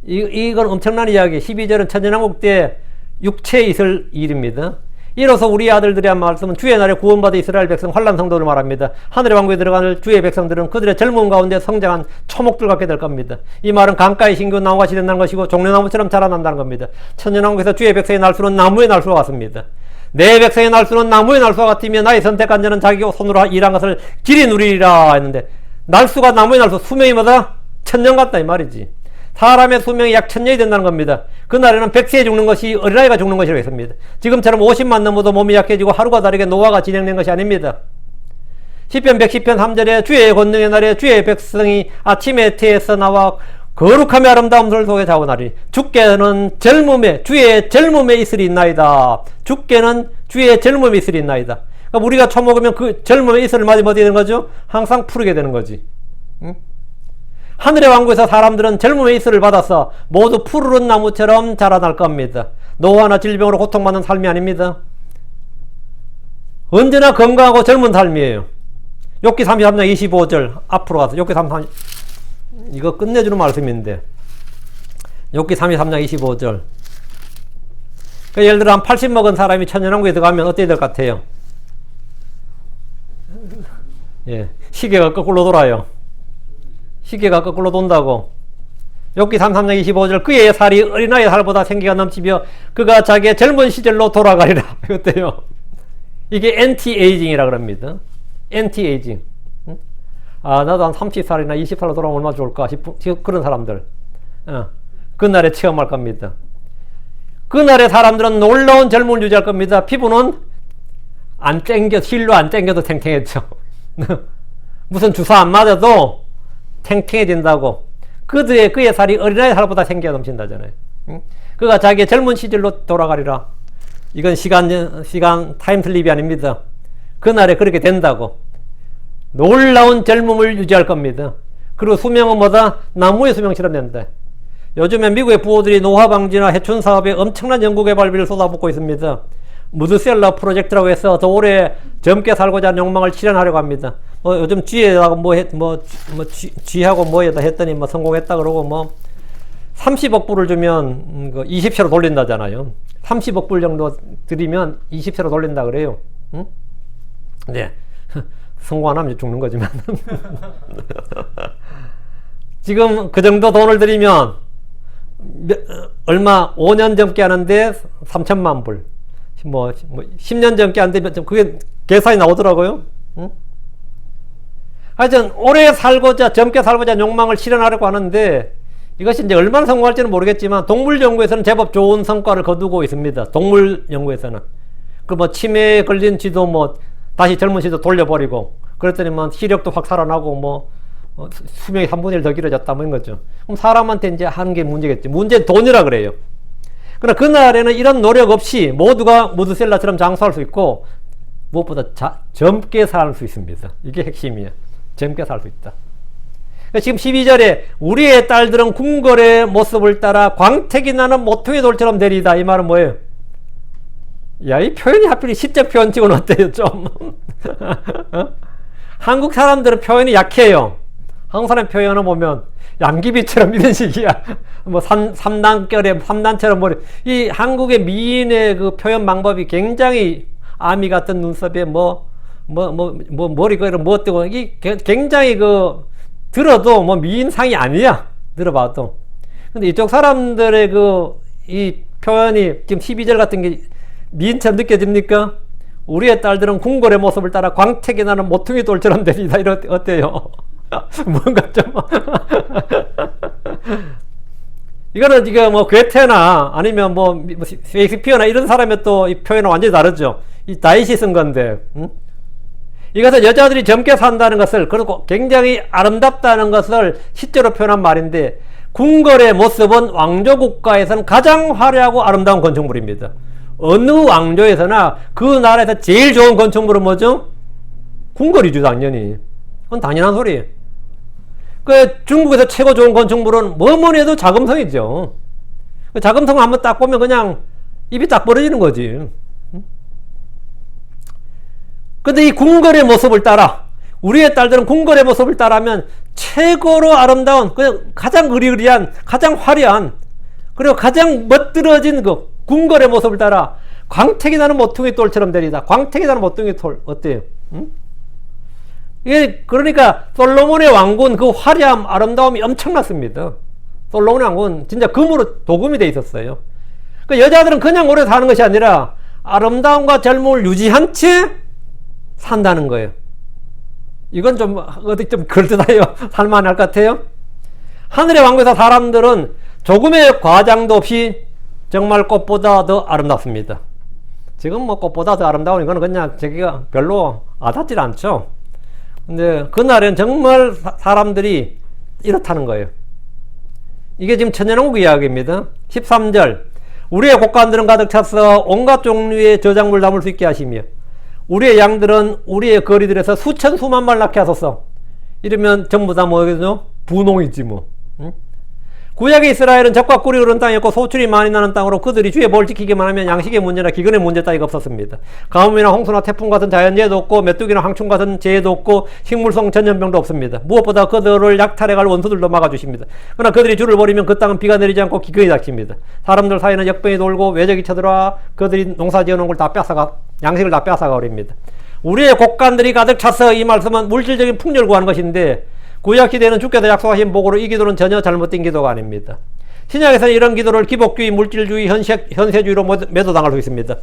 이건 엄청난 이야기. 12절은 천년왕국 때 육체에 있을 일입니다. 이로써 우리 아들들이 한 말씀은 주의 날에 구원받은 이스라엘 백성 환란 성도를 말합니다. 하늘의 왕국에 들어가는 주의 백성들은 그들의 젊은 가운데 성장한 초목들 같게 될 겁니다. 이 말은 강가에 심겨온 나무같이 된다는 것이고 종려나무처럼 자라난다는 겁니다. 천년왕국에서 주의 백성의 날수는 나무의 날수와 같습니다. 내 백성의 날수는 나무의 날수와 같으며 나의 선택한 자는 자기 손으로 일한 것을 길이 누리리라 했는데 날수가 나무의 날수 수명이 뭐다? 1000년 같다 이 말이지. 사람의 수명이 약 1000년이 된다는 겁니다. 그날에는 100세에 죽는 것이 어린아이가 죽는 것이라고 했습니다. 지금처럼 50만 넘어도 몸이 약해지고 하루가 다르게 노화가 진행된 것이 아닙니다. 시편 110편 3절에 주의 권능의 날에 주의 백성이 아침에 태에서 나와 거룩함의 아름다움들 속에 자원하리. 주께는 주의 젊음에 있으리나이다. 주께는 주의 젊음에 있으리나이다. 그러니까 우리가 처먹으면 그 젊음의 이슬을 맞으면 어떻게 되는 거죠? 항상 푸르게 되는 거지. 응? 하늘의 왕국에서 사람들은 젊음의 이슬을 받아서 모두 푸르른 나무처럼 자라날 겁니다. 노화나 질병으로 고통받는 삶이 아닙니다. 언제나 건강하고 젊은 삶이에요. 욥기 33장 25절 앞으로 가서 욥기 33 이거 끝내주는 말씀인데 욥기 33장 25절 그러니까 예를 들어 한 80 먹은 사람이 천년왕국에 들어가면 어떻게 될 것 같아요? 시계가 거꾸로 돌아요. 시계가 거꾸로 돈다고. 욥기 33장 25절 그의 살이 어린아이의 살보다 생기가 넘치며 그가 자기의 젊은 시절로 돌아가리라. 어때요? 이게 엔티에이징이라 그럽니다. 엔티에이징. 나도 한 30살이나 20살로 돌아오면 얼마나 좋을까 싶은 그런 사람들. 그날에 체험할 겁니다. 그날의 사람들은 놀라운 젊음을 유지할 겁니다. 피부는 힐로 안 땡겨도 탱탱했죠. 무슨 주사 안 맞아도 탱탱해진다고. 그의 살이 어린아이 살보다 생기가 넘친다잖아요. 그가 자기의 젊은 시절로 돌아가리라. 이건 시간 타임슬립이 아닙니다. 그날에 그렇게 된다고. 놀라운 젊음을 유지할 겁니다. 그리고 수명은 뭐다? 나무의 수명처럼 된다. 요즘에 미국의 부호들이 노화 방지나 해충 사업에 엄청난 연구 개발비를 쏟아붓고 있습니다. 무드셀러 프로젝트라고 해서 더 오래 젊게 살고자 하는 욕망을 실현하려고 합니다. 요즘 쥐에다가 쥐하고 뭐에다 했더니 성공했다 그러고 30억 불을 주면 20세로 돌린다잖아요. 30억 불 정도 드리면 20세로 돌린다 그래요. 응? 네. 성공 안 하면 죽는 거지만. 지금 그 정도 돈을 들이면 얼마 5년 젊게 하는데 3천만 불. 10년 젊게 하는데 그게 계산이 나오더라고요. 응? 하여튼 오래 살고자 젊게 살고자 욕망을 실현하려고 하는데 이것이 이제 얼마나 성공할지는 모르겠지만 동물 연구에서는 제법 좋은 성과를 거두고 있습니다. 동물 연구에서는. 치매에 걸린 쥐도 다시 젊은 시도 돌려버리고 그랬더니 시력도 확 살아나고 수명이 3분의 1 더 길어졌다 이런 거죠. 그럼 사람한테 이제 하는 게 문제겠지. 문제는 돈이라 그래요. 그러나 그날에는 이런 노력 없이 모두가 무드셀라처럼 장수할 수 있고 무엇보다 젊게 살 수 있습니다. 이게 핵심이에요. 젊게 살 수 있다. 지금 12절에 우리의 딸들은 궁궐의 모습을 따라 광택이 나는 모퉁이 돌처럼 내리다. 이 말은 뭐예요? 야, 이 표현이 하필 시적 표현 치고는 어때요? 좀 한국 사람들은 표현이 약해요. 한국 사람 표현을 보면 양귀비처럼 이런 식이야. 삼단처럼 머리. 이 한국의 미인의 그 표현 방법이 굉장히 아미 같은 눈썹에 머리가 뭐 어때고 이게 굉장히 들어도 미인상이 아니야. 들어봐도. 근데 이쪽 사람들의 이 표현이 지금 12절 같은 게 미인처럼 느껴집니까? 우리의 딸들은 궁궐의 모습을 따라 광택이 나는 모퉁이 돌처럼 되리다. 이런 어때요? 뭔가 좀 이거는 괴테나 아니면 셰익스피어나 이런 사람의 또 이 표현은 완전히 다르죠. 이 다윗이 쓴 건데, 이것은 여자들이 젊게 산다는 것을, 그리고 굉장히 아름답다는 것을 시적으로 표현한 말인데, 궁궐의 모습은 왕조 국가에서는 가장 화려하고 아름다운 건축물입니다. 어느 왕조에서나 그 나라에서 제일 좋은 건축물은 뭐죠? 궁궐이죠, 당연히. 그건 당연한 소리예요. 중국에서 최고 좋은 건축물은 뭐뭐니 해도 자금성이죠. 자금성 한번 딱 보면 그냥 입이 딱 벌어지는 거지. 근데 이 궁궐의 모습을 따라, 우리의 딸들은 궁궐의 모습을 따라하면 최고로 아름다운, 그냥 가장 의리의리한, 가장 화려한, 그리고 가장 멋들어진 궁궐의 모습을 따라 광택이 나는 모퉁이 돌처럼 되리다. 광택이 나는 모퉁이 돌, 어때요? 응? 이게 그러니까 솔로몬의 왕군 그 화려함, 아름다움이 엄청났습니다. 솔로몬의 왕군 진짜 금으로 도금이 돼 있었어요. 여자들은 그냥 오래 사는 것이 아니라 아름다움과 젊음을 유지한 채 산다는 거예요. 이건 어디 좀 그럴듯해요. 살만할 것 같아요. 하늘의 왕국에서 사람들은 조금의 과장도 없이 정말 꽃보다 더 아름답습니다. 지금 꽃보다 더 아름다운 이거는 그냥 저기가 별로 와닿질 않죠. 근데 그날엔 정말 사람들이 이렇다는 거예요. 이게 지금 천연왕국 이야기입니다. 13절 우리의 곡간들은 가득 차서 온갖 종류의 저작물을 담을 수 있게 하시며 우리의 양들은 우리의 거리들에서 수천 수만 마리 낳게 하소서. 이러면 전부 다 뭐겠죠? 분홍이지 뭐. 응? 구약의 이스라엘은 적과 꿀이 흐르는 땅이었고 소출이 많이 나는 땅으로 그들이 주의 법을 지키기만 하면 양식의 문제나 기근의 문제 따위가 없었습니다. 가뭄이나 홍수나 태풍 같은 자연재해도 없고 메뚜기나 황충 같은 재해도 없고 식물성 전염병도 없습니다. 무엇보다 그들을 약탈해갈 원수들도 막아주십니다. 그러나 그들이 주를 버리면 그 땅은 비가 내리지 않고 기근이 닥칩니다. 사람들 사이에는 역병이 돌고 외적이 쳐들어와 그들이 농사 지어놓은 걸 다 양식을 다 뺏어가 버립니다. 우리의 곡간들이 가득 차서, 이 말씀은 물질적인 풍요를 구하는 것인데 구약시대에는 주께서 약속하신 복으로 이 기도는 전혀 잘못된 기도가 아닙니다. 신약에서는 이런 기도를 기복주의, 물질주의, 현세주의로 매도당할 수 있습니다.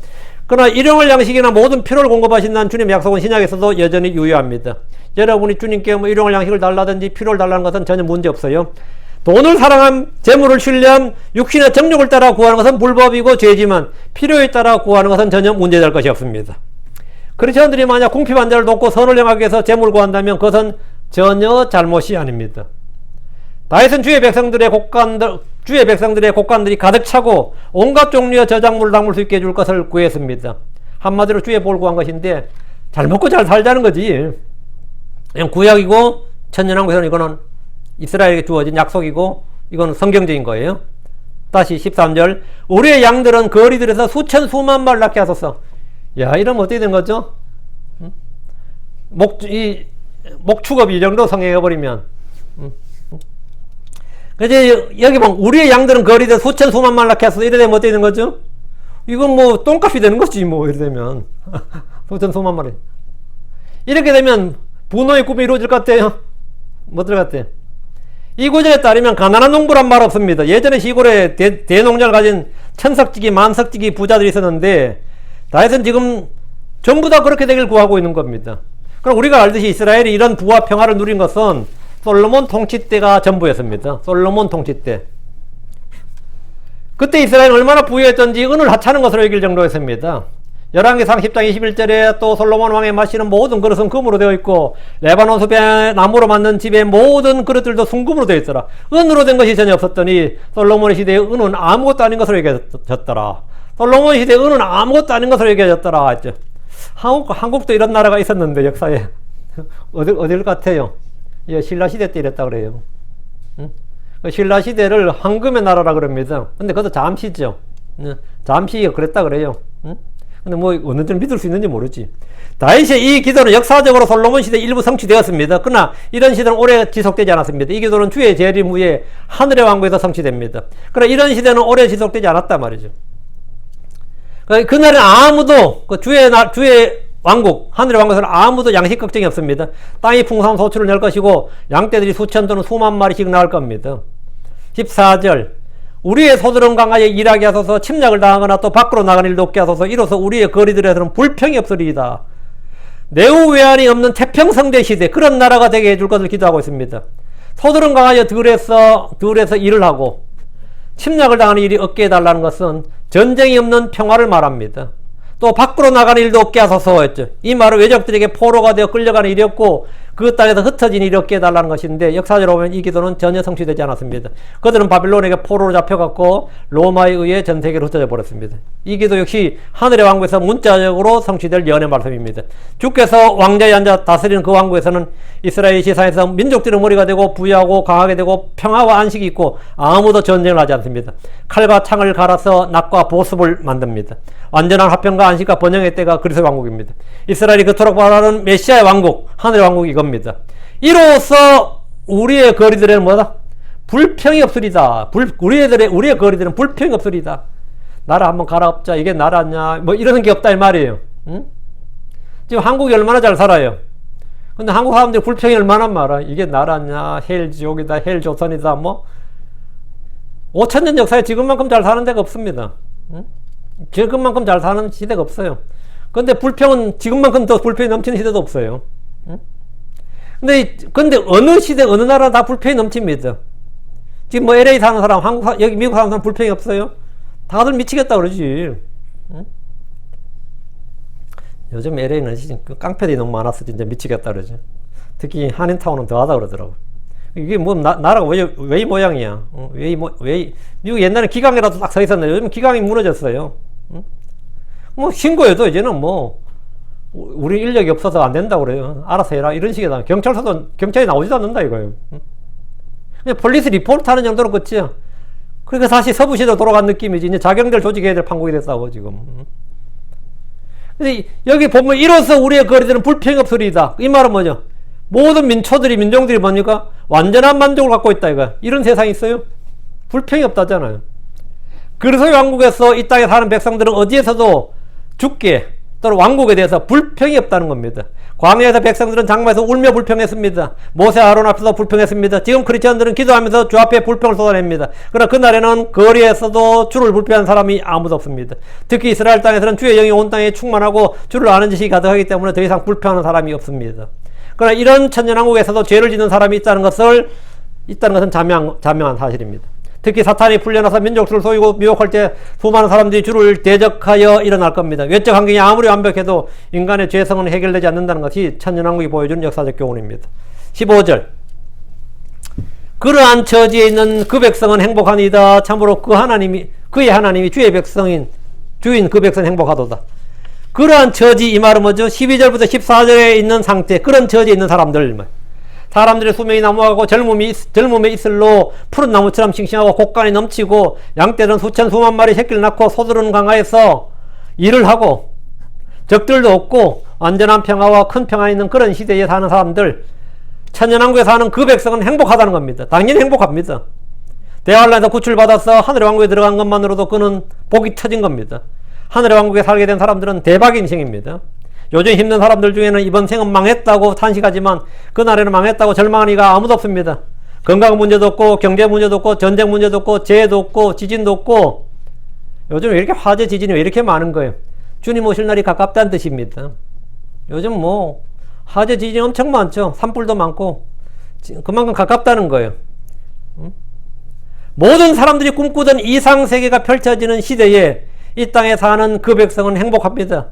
그러나 일용할 양식이나 모든 필요를 공급하신다는 주님의 약속은 신약에서도 여전히 유효합니다. 여러분이 주님께 뭐 일용할 양식을 달라든지 필요를 달라는 것은 전혀 문제 없어요. 돈을 사랑함, 재물을 신뢰함, 육신의 정욕을 따라 구하는 것은 불법이고 죄지만 필요에 따라 구하는 것은 전혀 문제될 것이 없습니다. 크리스천들이 만약 궁핍 환자를 돕고 선을 행하기 위해서 재물을 구한다면 그것은 전혀 잘못이 아닙니다. 다윗은 주의 백성들의 곡간들이 가득 차고 온갖 종류의 저작물을 담을 수 있게 해줄 것을 구했습니다. 한마디로 주의 복을 구한 것인데 잘 먹고 잘 살자는 거지. 그냥 구약이고 천년왕국에서는 이거는 이스라엘에게 주어진 약속이고 이거는 성경적인 거예요. 다시 13절 우리의 양들은 거리들에서 수천 수만 마리 낳게 하소서. 야, 이러면 어떻게 된 거죠? 목축업이 이 정도 성행해버리면. 그래서 여기 보면 우리의 양들은 거리들에서 수천 수만 마리 낳게 하소서. 이래 되면 어떻게 된 거죠? 이건 뭐 똥값이 되는 거지 뭐 이래 되면. 수천 수만 마리. 이렇게 되면 분노의 꿈이 이루어질 것 같아요. 뭐 들어갔대? 이 구절에 따르면 가난한 농부란 말 없습니다. 예전에 시골에 대농장을 가진 천석지기, 만석지기 부자들이 있었는데 다윗은 지금 전부 다 그렇게 되길 구하고 있는 겁니다. 그럼 우리가 알듯이 이스라엘이 이런 부와 평화를 누린 것은 솔로몬 통치 때가 전부였습니다. 솔로몬 통치 때. 그때 이스라엘은 얼마나 부유했던지 은을 하찮은 것으로 여길 정도였습니다. 열왕기상 10장 21절에 또 솔로몬 왕의 마시는 모든 그릇은 금으로 되어 있고 레바논 숲의 나무로 만든 집의 모든 그릇들도 순금으로 되어 있더라. 은으로 된 것이 전혀 없었더니 솔로몬의 시대에 은은 아무것도 아닌 것으로 여겨졌더라. 솔로몬 시대에 은은 아무것도 아닌 것으로 여겨졌더라 했죠. 한국도 이런 나라가 있었는데 역사에 어딜 같아요? 예, 신라 시대 때 이랬다 그래요. 응? 신라 시대를 황금의 나라라 그럽니다. 근데 그것도 잠시죠. 잠시 그랬다 그래요. 응? 근데 뭐 어느 정도 믿을 수 있는지 모르지. 다윗의 이 기도는 역사적으로 솔로몬 시대 일부 성취되었습니다. 그러나 이런 시대는 오래 지속되지 않았습니다. 이 기도는 주의 재림 후에 하늘의 왕국에서 성취됩니다. 그러나 이런 시대는 오래 지속되지 않았단 말이죠. 그날은 아무도 주의 왕국, 하늘의 왕국에서는 아무도 양식 걱정이 없습니다. 땅이 풍성한 소출을 낼 것이고 양떼들이 수천 또는 수만 마리씩 나올 겁니다. 14절 우리의 소들은 강하게 일하게 하소서. 침략을 당하거나 또 밖으로 나가는 일도 없게 하소서. 이로써 우리의 거리들에서는 불평이 없으리이다. 내후 외환이 없는 태평성대 시대, 그런 나라가 되게 해줄 것을 기도하고 있습니다. 소들은 강하여 들에서 일을 하고 침략을 당하는 일이 없게 해달라는 것은 전쟁이 없는 평화를 말합니다. 또 밖으로 나가는 일도 없게 하소서 했죠. 이 말은 외적들에게 포로가 되어 끌려가는 일이었고 그 땅에서 흩어진 일이 없게 해달라는 것인데 역사적으로 보면 이 기도는 전혀 성취되지 않았습니다. 그들은 바빌론에게 포로로 잡혀갔고 로마에 의해 전 세계로 흩어져 버렸습니다. 이 기도 역시 하늘의 왕국에서 문자적으로 성취될 예언의 말씀입니다. 주께서 왕자에 앉아 다스리는 그 왕국에서는 이스라엘 지상에서 민족들의 머리가 되고 부유하고 강하게 되고 평화와 안식이 있고 아무도 전쟁을 하지 않습니다. 칼과 창을 갈아서 낙과 보습을 만듭니다. 완전한 화평과 안식과 번영의 때가 그리스도의 왕국입니다. 이스라엘이 그토록 바라는 메시아의 왕국, 하늘의 왕국이 이겁니다. 이로써 우리의 거리들에는 뭐다? 불평이 없으리다. 우리의 거리들은 불평이 없으리다. 나라 한번 갈아엎자. 이게 나라냐? 뭐 이러는 게 없다 이 말이에요. 응? 지금 한국이 얼마나 잘 살아요. 근데 한국 사람들이 불평이 얼마나 많아. 이게 나라냐? 헬지옥이다. 헬조선이다. 뭐 5,000년 역사에 지금만큼 잘 사는 데가 없습니다. 응? 지금만큼 잘 사는 시대가 없어요. 근데 불평은 지금만큼 더 불평이 넘치는 시대도 없어요. 응? 근데 어느 시대, 어느 나라 다 불평이 넘칩니다. 지금 뭐 LA 사는 사람, 여기 미국 사는 사람 불평이 없어요? 다들 미치겠다 그러지. 응? 요즘 LA는 깡패들이 너무 많아서 진짜 미치겠다 그러지. 특히 한인타운은 더하다 그러더라고. 이게 뭐 나라가 왜 이 모양이야? 미국 옛날에 기강이라도 딱 서 있었는데 요즘 기강이 무너졌어요. 응? 뭐 신고해도 이제는 뭐 우리 인력이 없어서 안 된다고 그래요. 알아서 해라 이런 식이다. 경찰이 나오지도 않는다 이거예요. 응? 그냥 폴리스 리포트 하는 정도로 끝이야. 그러니까 다시 서부시대로 돌아간 느낌이지. 이제 자경들 조직해야 될 판국이 됐다고 지금. 응? 근데 여기 보면 이로써 우리의 거리들은 불평이 없으리이다. 이 말은 뭐죠? 모든 민족들이 뭡니까? 완전한 만족을 갖고 있다 이거. 이런 세상이 있어요? 불평이 없다잖아요. 그래서 왕국에서 이 땅에 사는 백성들은 어디에서도 죽게 또는 왕국에 대해서 불평이 없다는 겁니다. 광야에서 백성들은 장마에서 울며 불평했습니다. 모세 아론 앞에서 불평했습니다. 지금 크리스천들은 기도하면서 주 앞에 불평을 쏟아냅니다. 그러나 그날에는 거리에서도 주를 불평하는 사람이 아무도 없습니다. 특히 이스라엘 땅에서는 주의 영이 온 땅에 충만하고 주를 아는 지식이 가득하기 때문에 더 이상 불평하는 사람이 없습니다. 그러나 이런 천년왕국에서도 죄를 짓는 사람이 있다는 것은 자명한 사실입니다. 특히 사탄이 풀려나서 민족수를 속이고 미혹할 때 수많은 사람들이 주를 대적하여 일어날 겁니다. 외적 환경이 아무리 완벽해도 인간의 죄성은 해결되지 않는다는 것이 천년왕국이 보여주는 역사적 교훈입니다. 15절 그러한 처지에 있는 그 백성은 행복하니이다. 참으로 그의 하나님이 주의 백성인 주인 그 백성은 행복하도다. 그러한 처지, 이 말은 뭐죠? 12절부터 14절에 있는 상태, 그런 처지에 있는 사람들, 사람들의 수명이 넘어가고 젊음의 이슬로 푸른 나무처럼 싱싱하고 곡간이 넘치고 양떼들은 수천 수만 마리 새끼를 낳고 소들은 강하에서 일을 하고 적들도 없고 완전한 평화와 큰 평안이 있는 그런 시대에 사는 사람들, 천년왕국에 사는 그 백성은 행복하다는 겁니다. 당연히 행복합니다. 대환란에서 구출받아서 하늘의 왕국에 들어간 것만으로도 그는 복이 터진 겁니다. 하늘의 왕국에 살게 된 사람들은 대박의 인생입니다. 요즘 힘든 사람들 중에는 이번 생은 망했다고 탄식하지만 그날에는 망했다고 절망하는 이가 아무도 없습니다. 건강 문제도 없고 경제 문제도 없고 전쟁 문제도 없고 재해도 없고 지진도 없고. 요즘 왜 이렇게 화재 지진이 왜 이렇게 많은 거예요? 주님 오실 날이 가깝다는 뜻입니다. 요즘 뭐 화재 지진이 엄청 많죠. 산불도 많고 그만큼 가깝다는 거예요. 모든 사람들이 꿈꾸던 이상세계가 펼쳐지는 시대에 이 땅에 사는 그 백성은 행복합니다.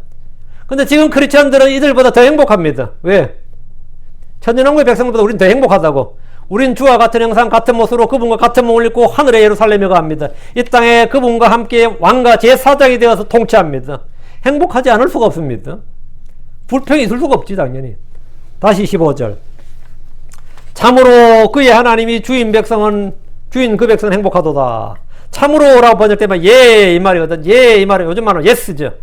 근데 지금 크리스천들은 이들보다 더 행복합니다. 왜? 천년왕국의 백성보다 우린 더 행복하다고. 우린 주와 같은 형상 같은 모습으로 그분과 같은 몸을 입고 하늘의 예루살렘에 갑니다. 이 땅에 그분과 함께 왕과 제사장이 되어서 통치합니다. 행복하지 않을 수가 없습니다. 불평이 있을 수가 없지 당연히. 다시 15절 참으로 그의 하나님이 주인 그 백성은 행복하도다. 참으로라고 번역되면 예 이 말이거든. 예 이 말은 요즘 말은 예스죠.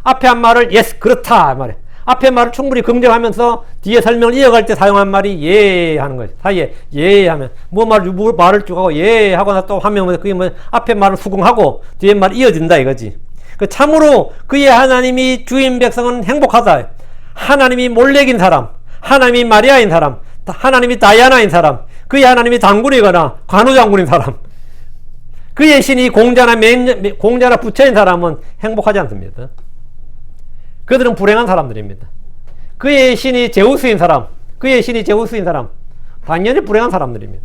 앞에 한 말을 yes 그렇다 말이야. 앞에 말을 충분히 긍정하면서 뒤에 설명을 이어갈 때 사용한 말이 예 하는 거지. 사이에 예 하면 말을 쭉 하고 예 하고 나 또 하면 그게 뭐 앞에 말을 수긍하고 뒤에 말 이어진다 이거지. 그 참으로 그의 하나님이 주인 백성은 행복하다. 하나님이 몰렉인 사람, 하나님이 마리아인 사람, 하나님이 다이아나인 사람, 그의 하나님이 장군이거나 관우장군인 사람, 그의 신이 공자나 부처인 사람은 행복하지 않습니다. 그들은 불행한 사람들입니다. 그의 신이 제우스인 사람, 당연히 불행한 사람들입니다.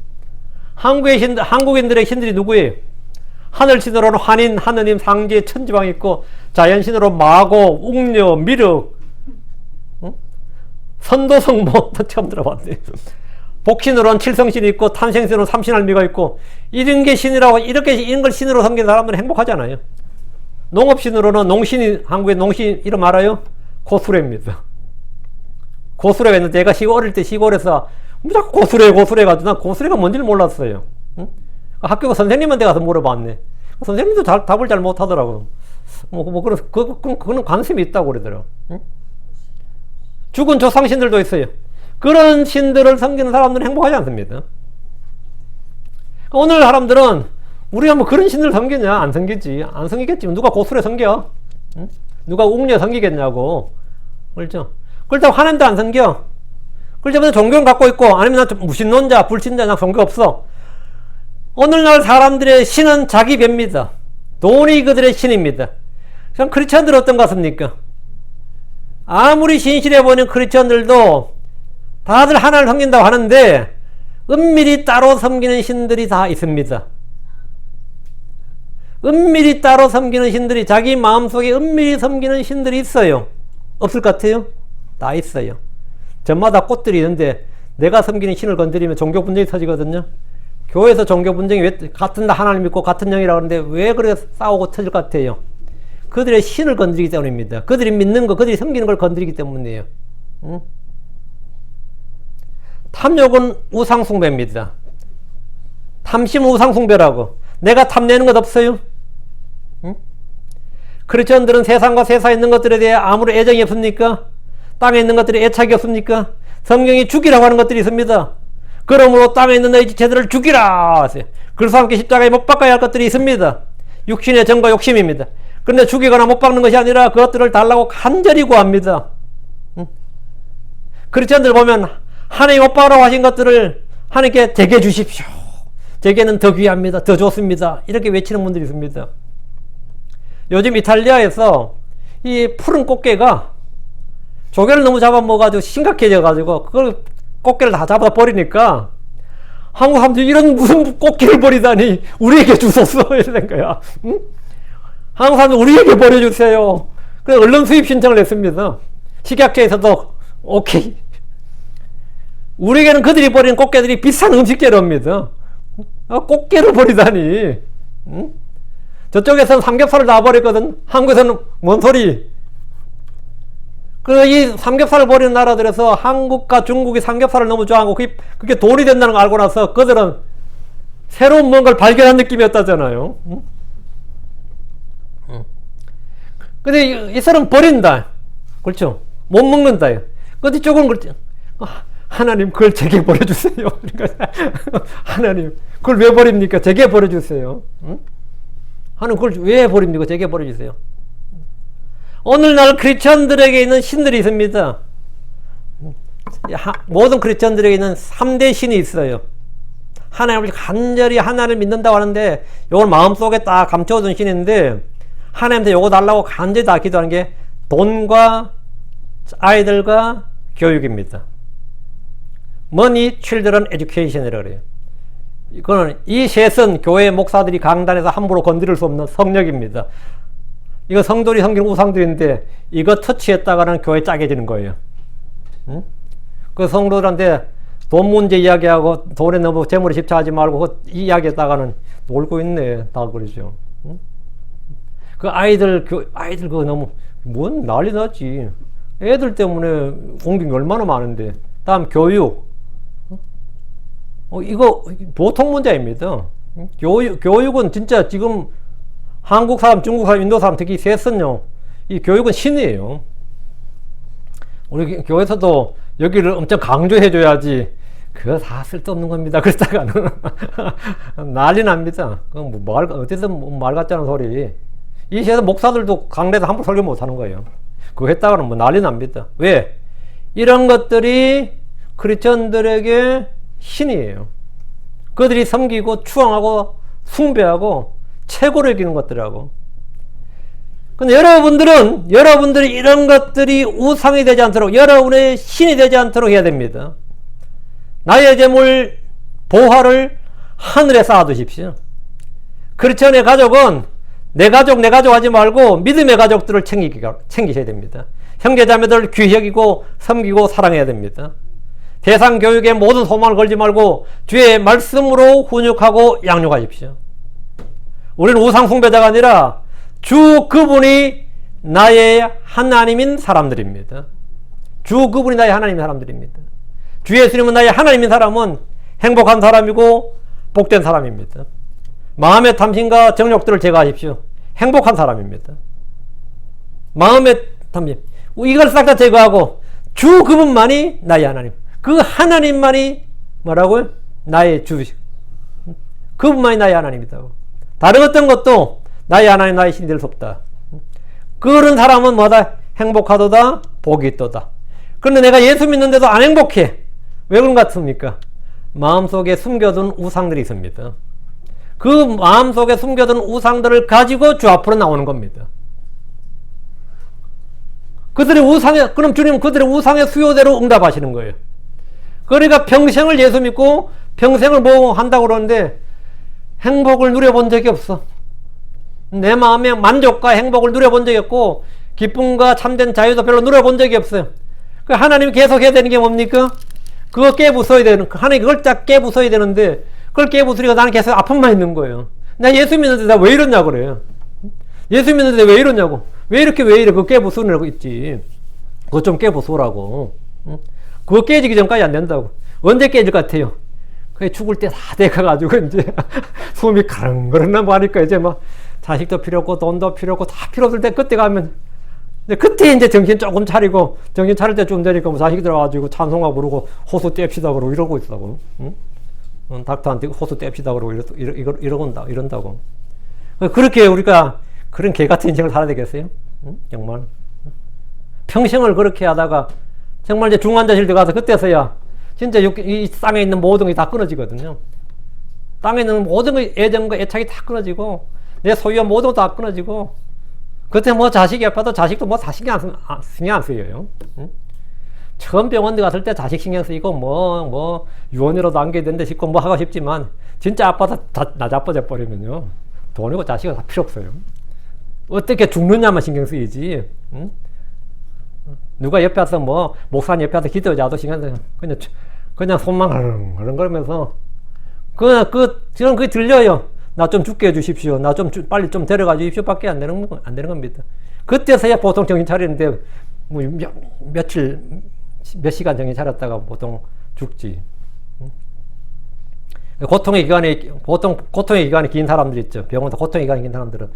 한국인들의 신들이 누구예요? 하늘신으로는 환인, 하느님, 상제, 천지왕이 있고, 자연신으로 마고, 웅녀, 미륵, 선도성모, 처음 들어봤네. 복신으로는 칠성신이 있고, 탄생신으로는 삼신할미가 있고, 이런 걸 신으로 섬기는 사람들은 행복하잖아요. 농업신으로는 한국의 농신 이름 알아요? 고수레입니다. 고수레가 있는데 제가 어릴 때 시골에서 무조건 고수레 가지고 난 고수레가 뭔지를 몰랐어요. 응? 학교 선생님한테 가서 물어봤네. 선생님도 답을 잘 못하더라고요. 그거는 관심이 있다고 그러더라고요. 응? 죽은 조상신들도 있어요. 그런 신들을 섬기는 사람들은 행복하지 않습니다. 오늘 사람들은 우리가 뭐 그런 신들 섬기냐? 안 섬기지. 안 섬기겠지. 누가 고수레 섬겨? 응? 누가 웅녀 섬기겠냐고. 그렇죠? 그렇다고 하나님도 안 섬겨. 그렇다고 종교는 갖고 있고, 아니면 난 무신론자, 불신자, 난 종교 없어. 오늘날 사람들의 신은 자기 배입니다. 돈이 그들의 신입니다. 그럼 크리스천들은 어떤 것 같습니까? 아무리 신실해 보이는 크리스천들도 다들 하나를 섬긴다고 하는데, 은밀히 따로 섬기는 신들이 다 있습니다. 은밀히 따로 섬기는 신들이, 자기 마음속에 은밀히 섬기는 신들이 있어요. 없을 것 같아요? 다 있어요. 저마다 꽃들이 있는데 내가 섬기는 신을 건드리면 종교 분쟁이 터지거든요. 교회에서 종교 분쟁이 왜 같은 하나님 믿고 같은 영이라고 하는데 왜 그렇게 싸우고 터질 것 같아요? 그들의 신을 건드리기 때문입니다. 그들이 믿는 거, 그들이 섬기는 걸 건드리기 때문이에요. 응? 탐욕은 우상숭배입니다. 탐심은 우상숭배라고. 내가 탐내는 것 없어요? 응? 크리스천들은 세상과 세상에 있는 것들에 대해 아무런 애정이 없습니까? 땅에 있는 것들에 애착이 없습니까? 성경이 죽이라고 하는 것들이 있습니다. 그러므로 땅에 있는 너희 지체들을 죽이라 하세요. 그래서 함께 십자가에 못 박아야 할 것들이 있습니다. 육신의 정과 욕심입니다. 그런데 죽이거나 못 박는 것이 아니라 그것들을 달라고 간절히 구합니다. 크리스천들 보면 하나님 못 박으라고 하신 것들을 하나님께 제게 주십시오. 제게는 더 귀합니다. 더 좋습니다. 이렇게 외치는 분들이 있습니다. 요즘 이탈리아에서 이 푸른 꽃게가 조개를 너무 잡아먹어가지고 심각해져가지고 그걸 꽃게를 다 잡아버리니까 한국 사람들이 이런 무슨 꽃게를 버리다니 우리에게 주소서 이런 거야. 응? 한국 사람들 우리에게 버려주세요. 그래서 언론 수입 신청을 했습니다. 식약처에서도 오케이. 우리에게는 그들이 버리는 꽃게들이 비싼 음식재료입니다. 꽃게를 버리다니. 응? 저쪽에서는 삼겹살을 다 버렸거든. 한국에서는 뭔 소리. 그래서 이 삼겹살을 버리는 나라들에서 한국과 중국이 삼겹살을 너무 좋아하고 그게 돈이 된다는 걸 알고 나서 그들은 새로운 뭔가를 발견한 느낌이었다잖아요. 응? 근데 이 사람 버린다. 그렇죠? 못 먹는다. 근데 조금 그렇죠. 하나님 그걸 제게 버려주세요. 그러니까 하나님 그걸 왜 버립니까? 제게 버려주세요. 응? 하나님 그걸 왜 버립니까? 제게 버려주세요. 오늘날 크리스천들에게 있는 신들이 있습니다. 모든 크리스천들에게 있는 3대 신이 있어요. 하나님을 간절히 하나님을 믿는다고 하는데 이걸 마음속에 딱 감춰둔 신인데 하나님한테 요거 달라고 간절히 다 기도하는 게 돈과 아이들과 교육입니다. Money, Children, Education이라고 그래요. 이거는 이 셋은 교회 목사들이 강단에서 함부로 건드릴 수 없는 성역입니다. 이거 성돌이 섬기는 우상들인데 이거 터치했다가는 교회 짜게지는 거예요. 응? 그 성도들한테 돈 문제 이야기하고 돈에 너무 재물에 집착하지 말고 그 이야기했다가는 놀고 있네 다 그러죠. 응? 그 아이들 그거 너무 뭔 난리 났지. 애들 때문에 공격이 얼마나 많은데. 다음 교육. 이거 보통 문제입니다. 교육은 진짜 지금 한국 사람, 중국 사람, 인도 사람 특히 셋은요. 이 교육은 신이에요. 우리 교회에서도 여기를 엄청 강조해줘야지. 그거 다 쓸데없는 겁니다. 그랬다가는 난리 납니다. 그건 뭐 어디서 말 같지 않은 소리. 이 세상 목사들도 강대에서 함부로 설교 못하는 거예요. 그거 했다가는 뭐 난리 납니다. 왜? 이런 것들이 크리스천들에게 신이에요. 그들이 섬기고 추앙하고 숭배하고 최고로 여기는 것들하고. 근데 여러분들이 이런 것들이 우상이 되지 않도록, 여러분의 신이 되지 않도록 해야 됩니다. 나의 재물 보화를 하늘에 쌓아두십시오. 크리스천의 가족은 내 가족 하지 말고 믿음의 가족들을 챙기셔야 됩니다. 형제자매들을 귀히 여기고 섬기고 사랑해야 됩니다. 세상 교육에 모든 소망을 걸지 말고 주의 말씀으로 훈육하고 양육하십시오. 우리는 우상 숭배자가 아니라 주 그분이 나의 하나님인 사람들입니다. 주 그분이 나의 하나님인 사람들입니다. 주 예수님은 나의 하나님인 사람은 행복한 사람이고 복된 사람입니다. 마음의 탐심과 정욕들을 제거하십시오. 행복한 사람입니다. 마음의 탐심 이걸 싹 다 제거하고 주 그분만이 나의 하나님, 그 하나님만이 뭐라고요? 나의 주, 그분만이 나의 하나님이다고. 다른 어떤 것도 나의 하나님, 나의 신이 될 수 없다. 그런 사람은 뭐다? 행복하도다, 복이 있도다. 그런데 내가 예수 믿는데도 안 행복해. 왜 그런 것 같습니까? 마음속에 숨겨둔 우상들이 있습니다. 그 마음속에 숨겨둔 우상들을 가지고 주 앞으로 나오는 겁니다. 그럼 주님은 그들의 우상의 수요대로 응답하시는 거예요. 그러니까 평생을 예수 믿고 평생을 뭐 한다고 그러는데 행복을 누려본 적이 없어. 내 마음의 만족과 행복을 누려본 적이 없고 기쁨과 참된 자유도 별로 누려본 적이 없어요. 그 하나님이 계속 해야 되는 게 뭡니까? 그거 깨부숴야 되는, 하나님 그걸 딱 깨부숴야 되는데 그걸 깨부수니까 나는 계속 아픔만 있는 거예요. 나 예수 믿는데 나 왜 이러냐고 그래요. 예수 믿는데 왜 이러냐고. 왜 이래 그거 깨부수느라고 있지. 그거 좀 깨부수라고. 그거 깨지기 전까지 안 된다고. 언제 깨질 것 같아요? 그게 죽을 때 다 돼가가지고 이제 숨이 가릉가릉 하니까 이제 막 자식도 필요 없고 돈도 필요 없고 다 필요 없을 때 그때 가면 그때 이제 정신 조금 차리고 정신 차릴 때 좀 되니까 뭐 자식이 들어가지고 찬송하고 그러고 호수 떼읍시다 그러고 이러고 있다고. 응? 닥터한테 호수 떼읍시다 그러고 이런다고. 그렇게 우리가 그런 개 같은 인생을 살아야 되겠어요? 응? 정말. 평생을 그렇게 하다가 정말 이제 중환자실 들어가서 그때서야 진짜 이 땅에 있는 모든 게 다 끊어지거든요. 땅에 있는 모든 거 애정과 애착이 다 끊어지고 내 소유한 모든 거 다 끊어지고 그때 뭐 자식이 아파도 자식도 뭐 다 신경 안 쓰여요. 응? 처음 병원에 갔을 때 자식 신경 쓰이고 뭐 유언이라도 안겨야 되는데 싶고 뭐 하고 싶지만 진짜 아파서 나 자빠져 버리면요 돈이고 자식은 다 필요 없어요. 어떻게 죽느냐만 신경 쓰이지. 응? 누가 옆에 와서 뭐 목사님 옆에 와서 기도자도 신경 쓰여 그냥 손만 그러면서 저는 그게 들려요. 나 좀 죽게 해주십시오. 나 좀 빨리 좀 데려가 주십시오. 밖에 안 되는 겁니다. 그때서야 보통 정신 차리는데, 뭐, 몇 시간 정신 차렸다가 보통 죽지. 고통의 기간이 긴 사람들 있죠. 병원도 고통의 기간이 긴 사람들은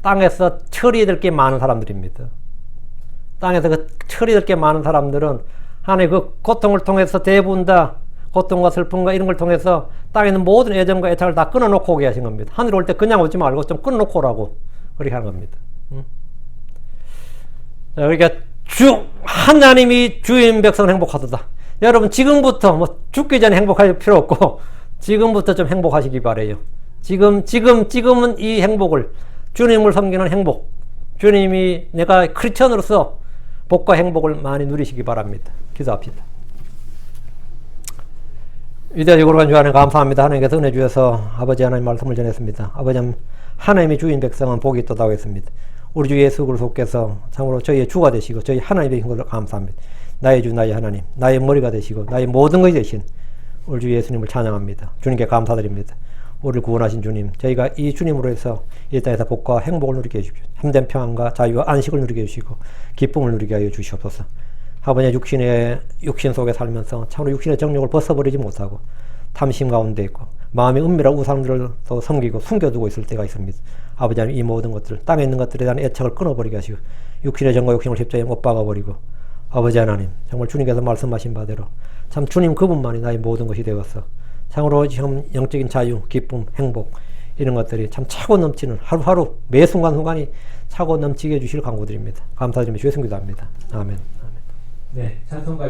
땅에서 처리될 게 많은 사람들입니다. 땅에서 그 처리될 게 많은 사람들은 하나의 그 고통을 통해서 대부분 다 고통과 슬픔과 이런 걸 통해서 땅에 있는 모든 애정과 애착을 다 끊어놓고 오게 하신 겁니다. 하늘 올 때 그냥 오지 말고 좀 끊어놓고 오라고 그렇게 하는 겁니다. 자, 그러니까 하나님이 주인 백성은 행복하도다. 여러분 지금부터 뭐 죽기 전에 행복할 필요 없고 지금부터 좀 행복하시기 바래요. 지금은 이 행복을 주님을 섬기는 행복, 주님이 내가 크리스천으로서 복과 행복을 많이 누리시기 바랍니다. 기도합시다. 위대하시고 거룩한 주 하나님 감사합니다. 하나님께서 은혜 주셔서 아버지 하나님 말씀을 전했습니다. 아버지 하나님의 주인 백성은 복이 있도다고 했습니다. 우리 주 예수 그리스도께서 참으로 저희의 주가 되시고 저희 하나님의 되신 것을 감사합니다. 나의 주 나의 하나님, 나의 머리가 되시고 나의 모든 것이 되신 우리 주 예수님을 찬양합니다. 주님께 감사드립니다. 우리를 구원하신 주님, 저희가 이 주님으로 해서 이 땅에서 복과 행복을 누리게 해주십시오. 참된 평안과 자유와 안식을 누리게 해주시고 기쁨을 누리게 하여 주시옵소서. 아버지의 육신 속에 살면서 참으로 육신의 정욕을 벗어버리지 못하고 탐심 가운데 있고 마음의 은밀한 우상들을 또 섬기고 숨겨두고 있을 때가 있습니다. 아버지 하나님 이 모든 것들 땅에 있는 것들에 대한 애착을 끊어버리게 하시고 육신의 정과 욕심을 십자가에 못 박아버리고 아버지 하나님 정말 주님께서 말씀하신 바대로 참 주님 그분만이 나의 모든 것이 되었어. 참으로 지금 영적인 자유, 기쁨, 행복 이런 것들이 참 차고 넘치는 하루하루 매 순간순간이 차고 넘치게 해주실 간구드립니다. 감사드리며 주의 성기도합니다. 아멘. 네, 찬송가